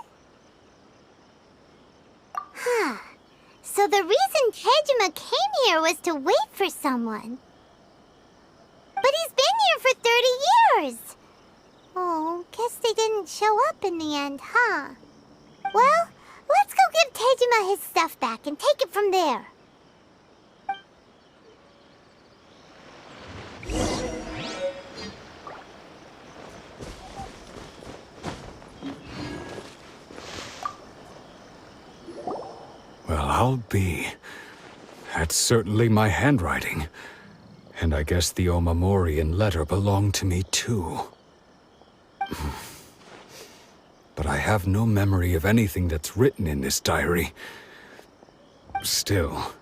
So the reason Tejima came here was to wait for someone. But he's been here for 30 years. Oh, guess they didn't show up in the end, huh? Well, let's go give Tejima his stuff back and take it from there. Well, I'll be. That's certainly my handwriting. And I guess the Omamorian letter belonged to me too. But I have no memory of anything that's written in this diary. Still,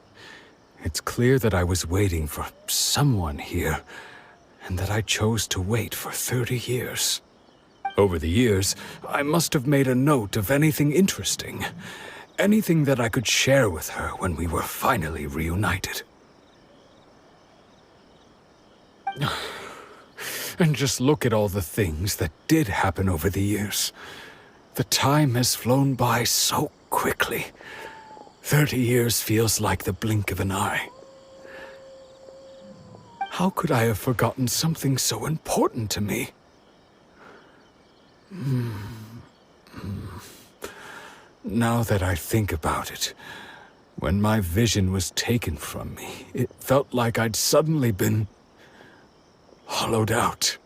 it's clear that I was waiting for someone here, and that I chose to wait for 30 years. Over the years, I must have made a note of anything interesting. Anything that I could share with her when we were finally reunited. And just look at all the things that did happen over the years. The time has flown by so quickly. 30 years feels like the blink of an eye. How could I have forgotten something so important to me? Now that I think about it, when my vision was taken from me, it felt like I'd suddenly been hollowed out.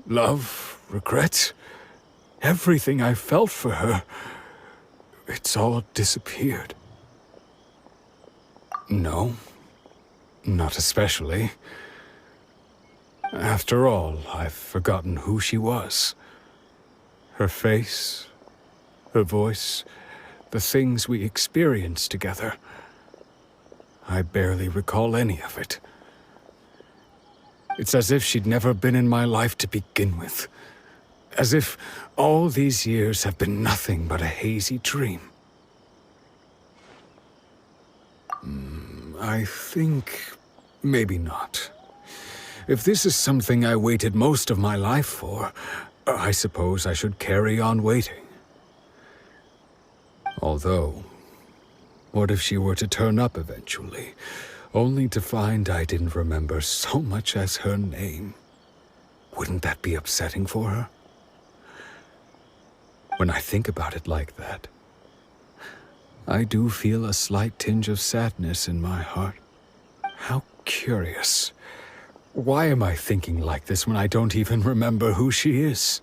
Love, regret, everything I felt for her, it's all disappeared. No, not especially. After all, I've forgotten who she was. Her face, her voice, the things we experienced together. I barely recall any of it. It's as if she'd never been in my life to begin with. As if all these years have been nothing but a hazy dream. I think maybe not. If this is something I waited most of my life for, I suppose I should carry on waiting. Although, what if she were to turn up eventually, only to find I didn't remember so much as her name? Wouldn't that be upsetting for her? When I think about it like that, I do feel a slight tinge of sadness in my heart. How curious. Why am I thinking like this when I don't even remember who she is?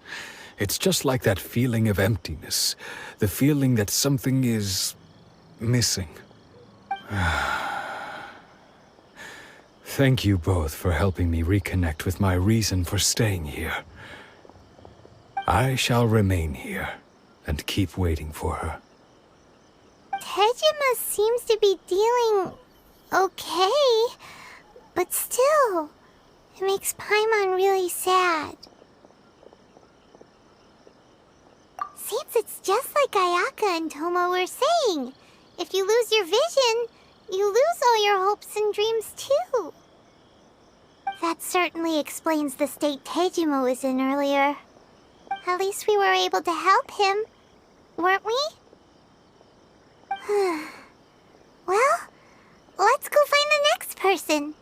It's just like that feeling of emptiness, the feeling that something is missing. Thank you both for helping me reconnect with my reason for staying here. I shall remain here and keep waiting for her. Tejima seems to be dealing okay, but still, it makes Paimon really sad. Seems it's just like Ayaka and Toma were saying. If you lose your vision, you lose all your hopes and dreams too. That certainly explains the state Tejima was in earlier. At least we were able to help him, weren't we? Well, let's go find the next person.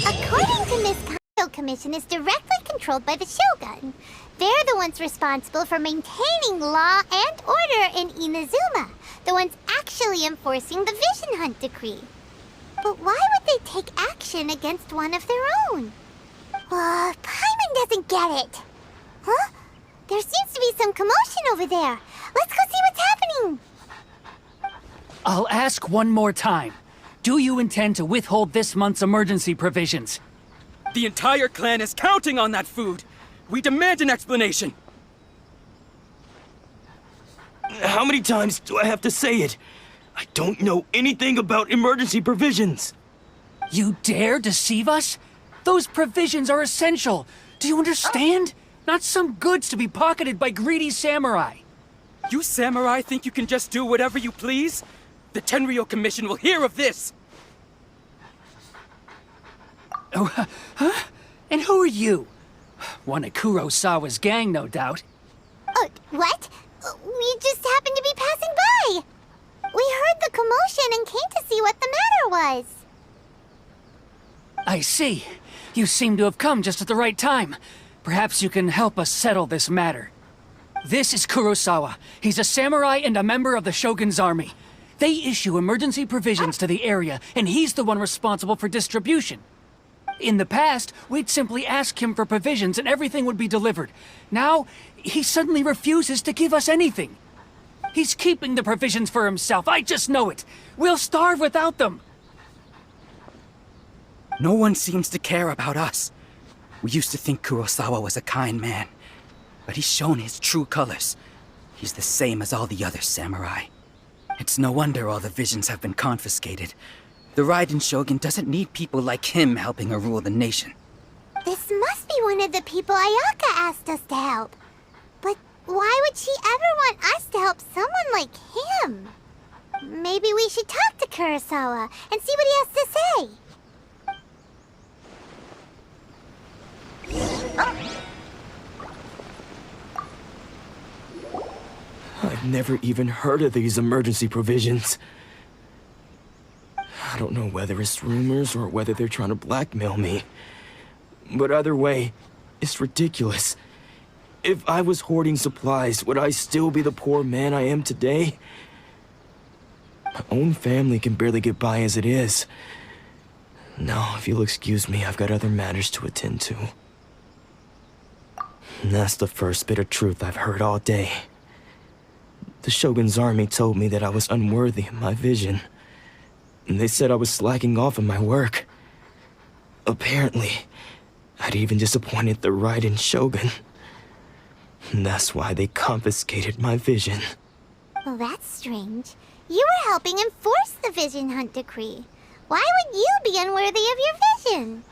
According to Miss Kaido Commission is directly controlled by the Shogun. They're the ones responsible for maintaining law and order in Inazuma. The ones actually enforcing the Vision Hunt decree. But why would they take action against one of their own? Paimon doesn't get it. Huh? There seems to be some commotion over there. Let's go see what's happening. I'll ask one more time. Do you intend to withhold this month's emergency provisions? The entire clan is counting on that food. We demand an explanation. How many times do I have to say it? I don't know anything about emergency provisions. You dare deceive us? Those provisions are essential. Do you understand? Not some goods to be pocketed by greedy samurai. You samurai think you can just do whatever you please? The Tenryou Commission will hear of this! Oh, huh? And who are you? One of Kurosawa's gang, no doubt. What? We just happened to be passing by. We heard the commotion and came to see what the matter was. I see. You seem to have come just at the right time. Perhaps you can help us settle this matter. This is Kurosawa. He's a samurai and a member of the Shogun's army. They issue emergency provisions to the area, and he's the one responsible for distribution. In the past, we'd simply ask him for provisions and everything would be delivered. Now, he suddenly refuses to give us anything. He's keeping the provisions for himself, I just know it. We'll starve without them. No one seems to care about us. We used to think Kurosawa was a kind man, but he's shown his true colors. He's the same as all the other samurai. It's no wonder all the visions have been confiscated. The Raiden Shogun doesn't need people like him helping her rule the nation. This must be one of the people Ayaka asked us to help. But why would she ever want us to help someone like him? Maybe we should talk to Kurosawa and see what he has to say. I've never even heard of these emergency provisions. I don't know whether it's rumors or whether they're trying to blackmail me. But either way, it's ridiculous. If I was hoarding supplies, would I still be the poor man I am today? My own family can barely get by as it is. Now, if you'll excuse me, I've got other matters to attend to. And that's the first bit of truth I've heard all day. The Shogun's army told me that I was unworthy of my vision. And they said I was slacking off in my work. Apparently, I'd even disappointed the Raiden Shogun. And that's why they confiscated my vision. Well, that's strange. You were helping enforce the Vision Hunt decree. Why would you be unworthy of your vision?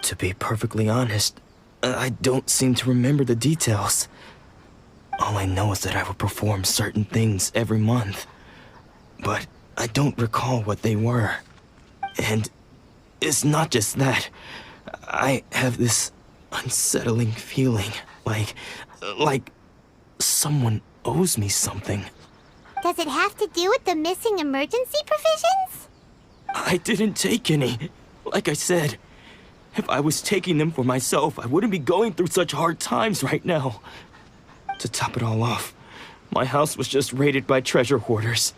To be perfectly honest, I don't seem to remember the details. All I know is that I would perform certain things every month. But I don't recall what they were. And it's not just that. I have this unsettling feeling, like someone owes me something. Does it have to do with the missing emergency provisions? I didn't take any. Like I said, if I was taking them for myself, I wouldn't be going through such hard times right now. To top it all off, my house was just raided by treasure hoarders.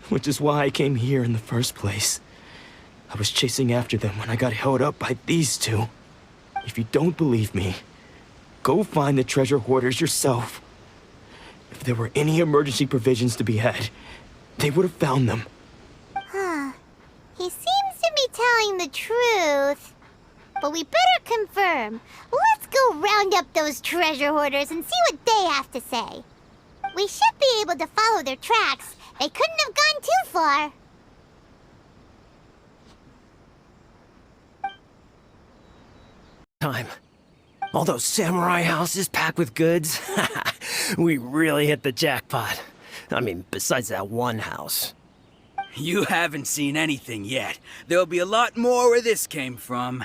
Which is why I came here in the first place. I was chasing after them when I got held up by these two. If you don't believe me, go find the treasure hoarders yourself. If there were any emergency provisions to be had, they would have found them. He seems to be telling the truth. But we better confirm. Let's go round up those treasure hoarders and see what they have to say. We should be able to follow their tracks. They couldn't have gone too far. Time. All those samurai houses packed with goods. We really hit the jackpot. I mean, besides that one house. You haven't seen anything yet. There'll be a lot more where this came from.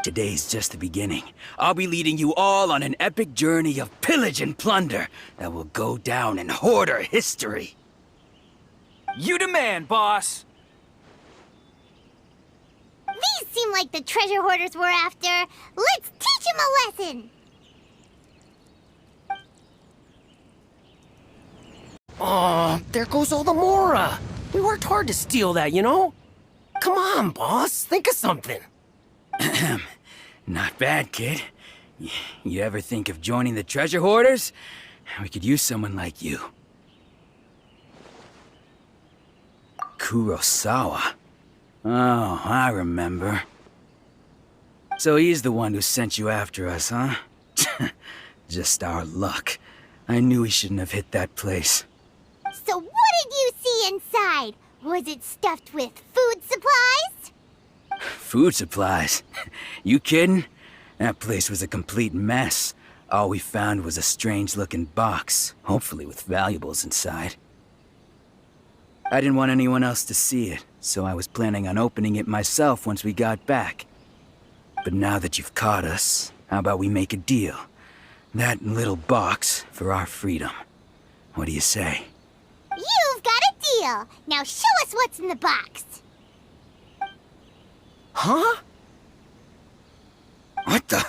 Today's just the beginning. I'll be leading you all on an epic journey of pillage and plunder that will go down in hoarder history. You demand, boss! like the treasure hoarders we're after. Let's teach him a lesson! Oh, there goes all the Mora. We worked hard to steal that, you know? Come on, boss. Think of something. Not bad, kid. You ever think of joining the treasure hoarders? We could use someone like you. Kurosawa. Oh, I remember. So he's the one who sent you after us, huh? Just our luck. I knew he shouldn't have hit that place. So what did you see inside? Was it stuffed with food supplies? Food supplies? You kidding? That place was a complete mess. All we found was a strange-looking box, hopefully with valuables inside. I didn't want anyone else to see it, so I was planning on opening it myself once we got back. But now that you've caught us, how about we make a deal? That little box for our freedom. What do you say? You've got a deal! Now show us what's in the box! Huh? What the?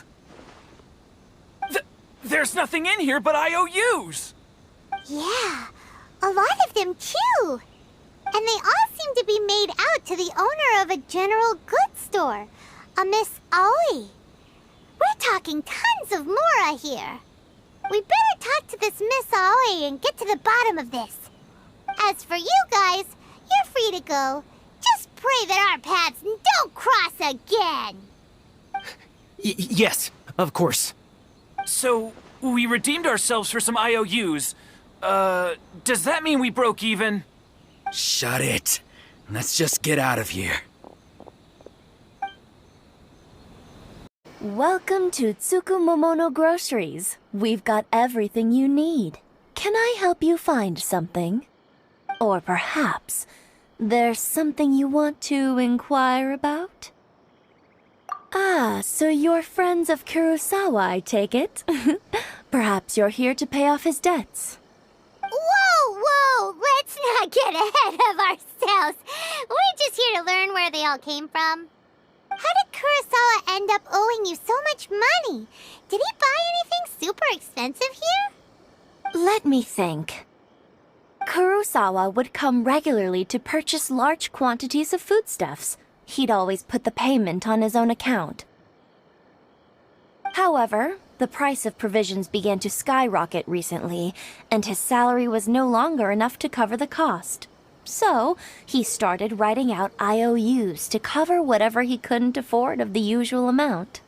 There's nothing in here but IOUs! Yeah, a lot of them too! And they all seem to be made out to the owner of a general goods store, a Miss Aoi. We're talking tons of Mora here. We better talk to this Miss Aoi and get to the bottom of this. As for you guys, you're free to go. Just pray that our paths don't cross again. Yes, of course. So, we redeemed ourselves for some IOUs. Does that mean we broke even? Shut it. Let's just get out of here. Welcome to Tsukumomono Groceries. We've got everything you need. Can I help you find something? Or perhaps there's something you want to inquire about? Ah, so you're friends of Kurosawa, I take it? Perhaps you're here to pay off his debts. Whoa! Let's not get ahead of ourselves. We're just here to learn where they all came from. How did Kurosawa end up owing you so much money? Did he buy anything super expensive here? Let me think. Kurosawa would come regularly to purchase large quantities of foodstuffs. He'd always put the payment on his own account. However, the price of provisions began to skyrocket recently, and his salary was no longer enough to cover the cost. So, he started writing out IOUs to cover whatever he couldn't afford of the usual amount.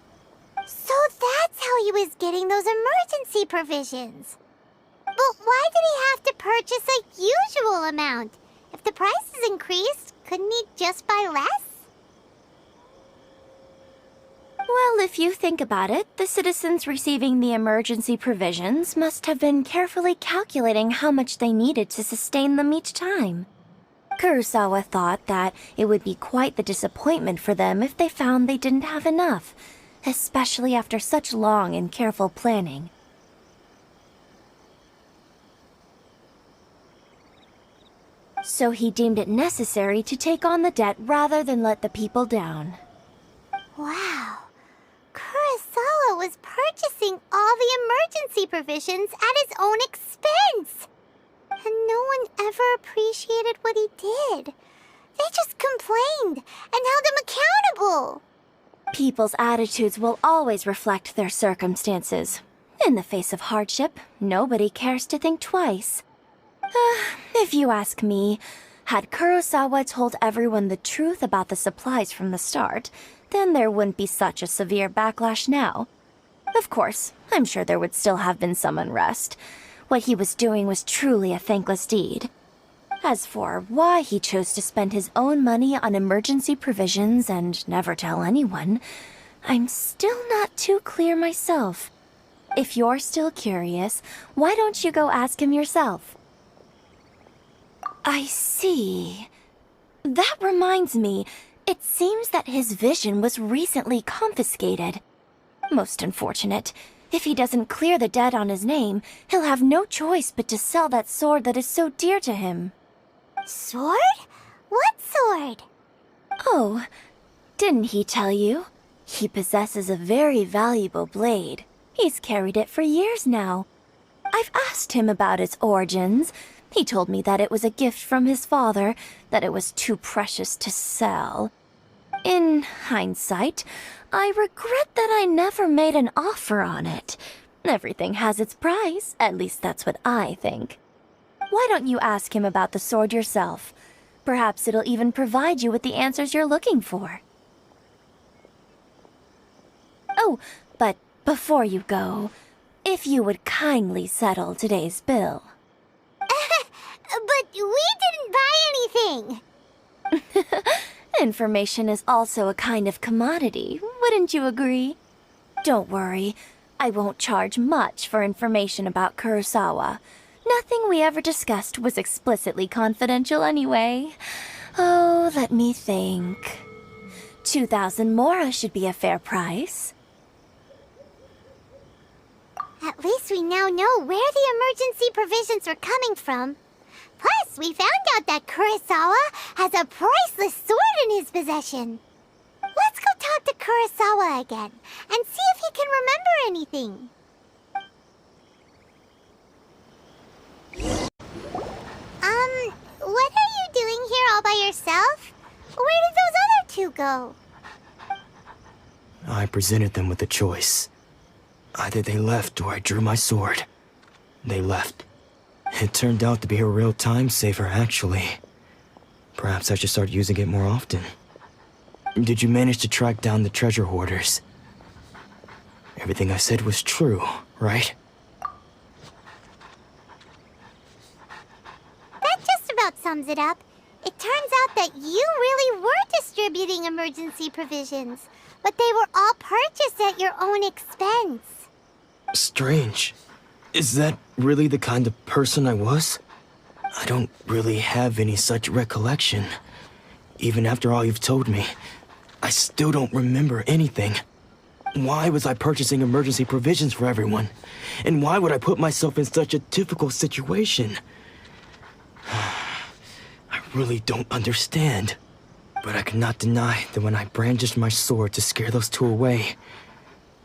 So that's how he was getting those emergency provisions. But why did he have to purchase a usual amount? If the prices increased, couldn't he just buy less? Well, if you think about it, the citizens receiving the emergency provisions must have been carefully calculating how much they needed to sustain them each time. Kurosawa thought that it would be quite the disappointment for them if they found they didn't have enough, especially after such long and careful planning. So he deemed it necessary to take on the debt rather than let the people down. Wow. Kurosawa was purchasing all the emergency provisions at his own expense. And no one ever appreciated what he did. They just complained and held him accountable. People's attitudes will always reflect their circumstances. In the face of hardship, nobody cares to think twice. If you ask me, had Kurosawa told everyone the truth about the supplies from the start, then there wouldn't be such a severe backlash now. Of course, I'm sure there would still have been some unrest. What he was doing was truly a thankless deed. As for why he chose to spend his own money on emergency provisions and never tell anyone, I'm still not too clear myself. If you're still curious, why don't you go ask him yourself? I see. That reminds me, it seems that his vision was recently confiscated. Most unfortunate. If he doesn't clear the debt on his name, he'll have no choice but to sell that sword that is so dear to him. Sword? What sword? Oh, Didn't he tell you? He possesses a very valuable blade. He's carried it for years now. I've asked him about its origins. He told me that it was a gift from his father, that it was too precious to sell. In hindsight, I regret that I never made an offer on it. Everything has its price, at least that's what I think. Why don't you ask him about the sword yourself? Perhaps it'll even provide you with the answers you're looking for. Oh, but before you go, if you would kindly settle today's bill. But we didn't buy anything! Information is also a kind of commodity, wouldn't you agree? Don't worry, I won't charge much for information about Kurosawa. Nothing we ever discussed was explicitly confidential anyway. Oh, let me think. 2,000 mora should be a fair price. At least we now know where the emergency provisions were coming from. Plus, we found out that Kurosawa has a priceless sword in his possession. Let's go talk to Kurosawa again, and see if he can remember anything. What are you doing here all by yourself? Where did those other two go? I presented them with a choice. Either they left or I drew my sword. They left. It turned out to be a real time saver, actually. Perhaps I should start using it more often. Did you manage to track down the treasure hoarders? Everything I said was true, right? That just about sums it up. It turns out that you really were distributing emergency provisions, but they were all purchased at your own expense. Strange. Is that really the kind of person I was? I don't really have any such recollection. Even after all you've told me, I still don't remember anything. Why was I purchasing emergency provisions for everyone? And why would I put myself in such a difficult situation? I really don't understand. But I cannot deny that when I brandished my sword to scare those two away,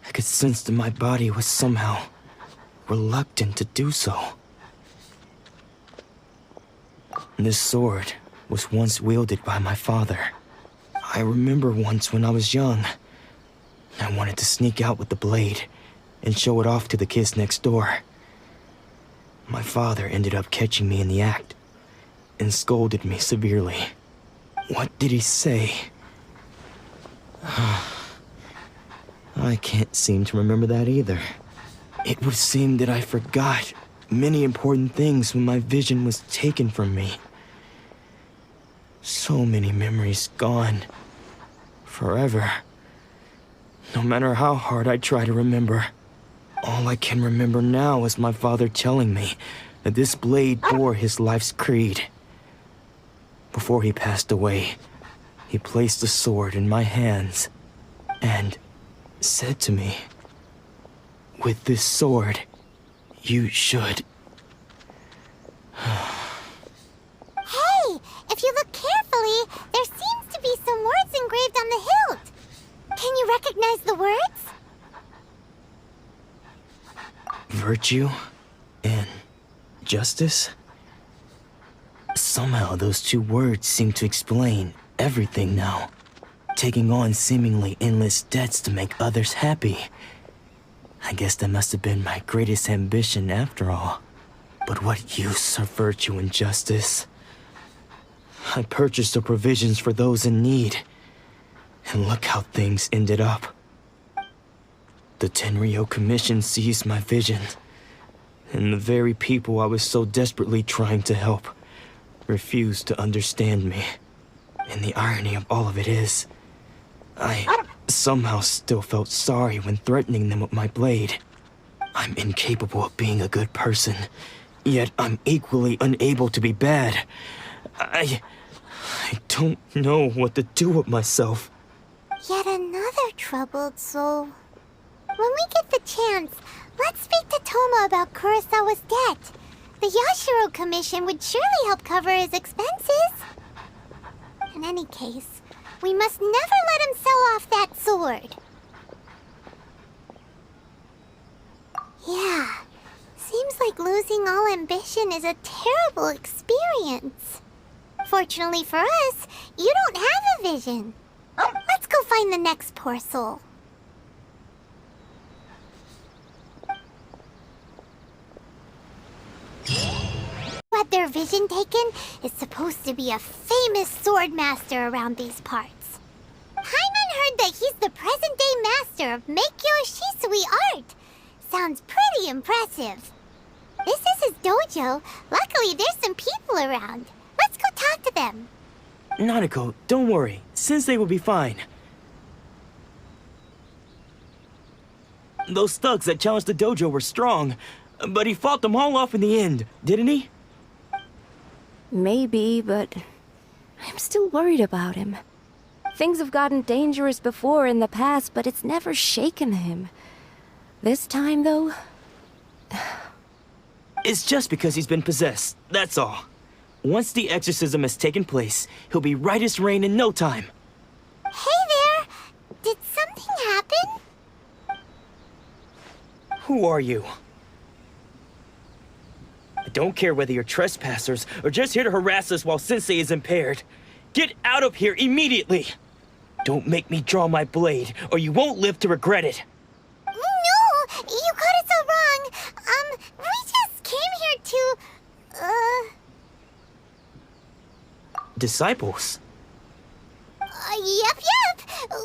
I could sense that my body was somehow reluctant to do so. This sword was once wielded by my father. I remember once when I was young, I wanted to sneak out with the blade and show it off to the kids next door. My father ended up catching me in the act and scolded me severely. What did he say? I can't seem to remember that either. It would seem that I forgot many important things when my vision was taken from me. So many memories gone. Forever. No matter how hard I try to remember, all I can remember now is my father telling me that this blade bore his life's creed. Before he passed away, he placed the sword in my hands and said to me, "With this sword, you should..." Hey, if you look carefully, there seems to be some words engraved on the hilt. Can you recognize the words? Virtue and justice? Somehow those two words seem to explain everything now. Taking on seemingly endless debts to make others happy. I guess that must have been my greatest ambition after all. But what use are virtue and justice? I purchased the provisions for those in need. And look how things ended up. The Tenryo Commission seized my vision. And the very people I was so desperately trying to help refused to understand me. And the irony of all of it is, I somehow still felt sorry when threatening them with my blade. I'm incapable of being a good person, yet I'm equally unable to be bad. I don't know what to do with myself. Yet another troubled soul. When we get the chance, let's speak to Toma about Kurosawa's debt. The Yashiro Commission would surely help cover his expenses. In any case, We must never let him sell off that sword. Yeah, seems like losing all ambition is a terrible experience. Fortunately for us, you don't have a vision. Let's go find the next poor soul. Who had their vision taken is supposed to be a famous sword master around these parts. Paimon heard that he's the present-day master of Meikyo Shisui art. Sounds pretty impressive. This is his dojo. Luckily, there's some people around. Let's go talk to them. Nanako, don't worry. Sensei will be fine. Those thugs that challenged the dojo were strong, but he fought them all off in the end, didn't he? Maybe, but I'm still worried about him. Things have gotten dangerous before in the past, but it's never shaken him. This time, though... It's just because he's been possessed, that's all. Once the exorcism has taken place, he'll be right as rain in no time. Hey there! Did something happen? Who are you? I don't care whether you're trespassers or just here to harass us while Sensei is impaired. Get out of here immediately! Don't make me draw my blade, or you won't live to regret it. No! You got it so wrong! We just came here to... Disciples? Yep.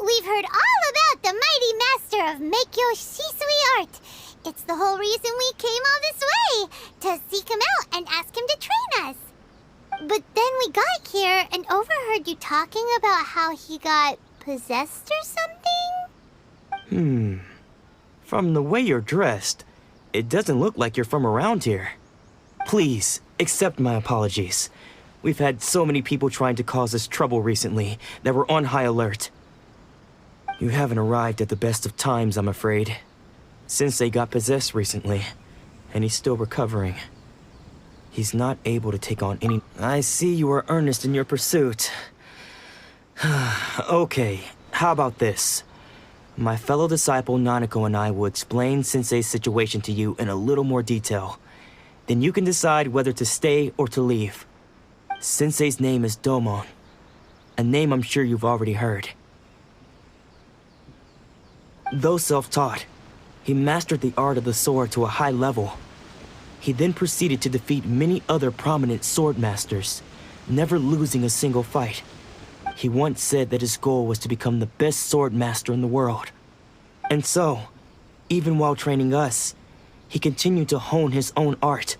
We've heard all about the mighty master of Meikyo Shisui art. It's the whole reason we came all this way, to seek him out and ask him to train us. But then we got here and overheard you talking about how he got possessed or something? From the way you're dressed, it doesn't look like you're from around here. Please, accept my apologies. We've had so many people trying to cause us trouble recently that we're on high alert. You haven't arrived at the best of times, I'm afraid. Sensei got possessed recently, and he's still recovering. He's not able to take on any... I see you are earnest in your pursuit. Okay, how about this? My fellow disciple Nanako and I will explain Sensei's situation to you in a little more detail. Then you can decide whether to stay or to leave. Sensei's name is Domon, a name I'm sure you've already heard. Though self-taught, he mastered the art of the sword to a high level. He then proceeded to defeat many other prominent sword masters, never losing a single fight. He once said that his goal was to become the best sword master in the world. And so, even while training us, he continued to hone his own art.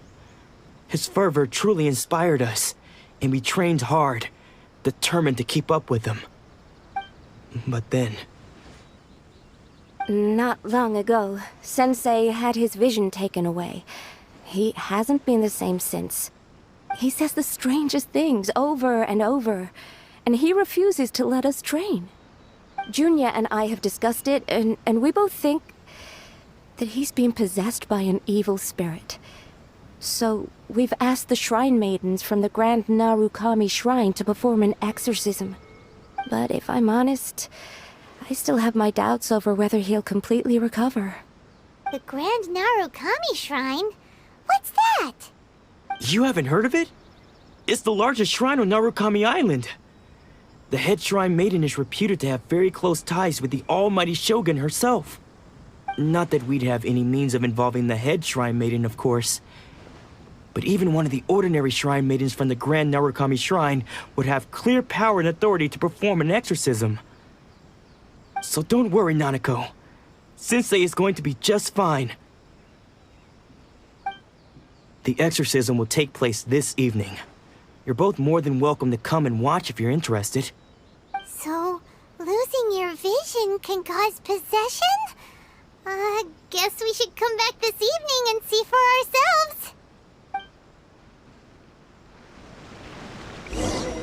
His fervor truly inspired us, and we trained hard, determined to keep up with him. But then... Not long ago, Sensei had his vision taken away. He hasn't been the same since. He says the strangest things over and over, and he refuses to let us train. Junya and I have discussed it, and we both think that he's been possessed by an evil spirit. So we've asked the shrine maidens from the Grand Narukami Shrine to perform an exorcism. But if I'm honest, I still have my doubts over whether he'll completely recover. The Grand Narukami Shrine? What's that? You haven't heard of it? It's the largest shrine on Narukami Island. The head shrine maiden is reputed to have very close ties with the almighty Shogun herself. Not that we'd have any means of involving the head shrine maiden, of course. But even one of the ordinary shrine maidens from the Grand Narukami Shrine would have clear power and authority to perform an exorcism. So don't worry, Nanako. Sensei is going to be just fine. The exorcism will take place this evening. You're both more than welcome to come and watch if you're interested. So, losing your vision can cause possession? Guess we should come back this evening and see for ourselves.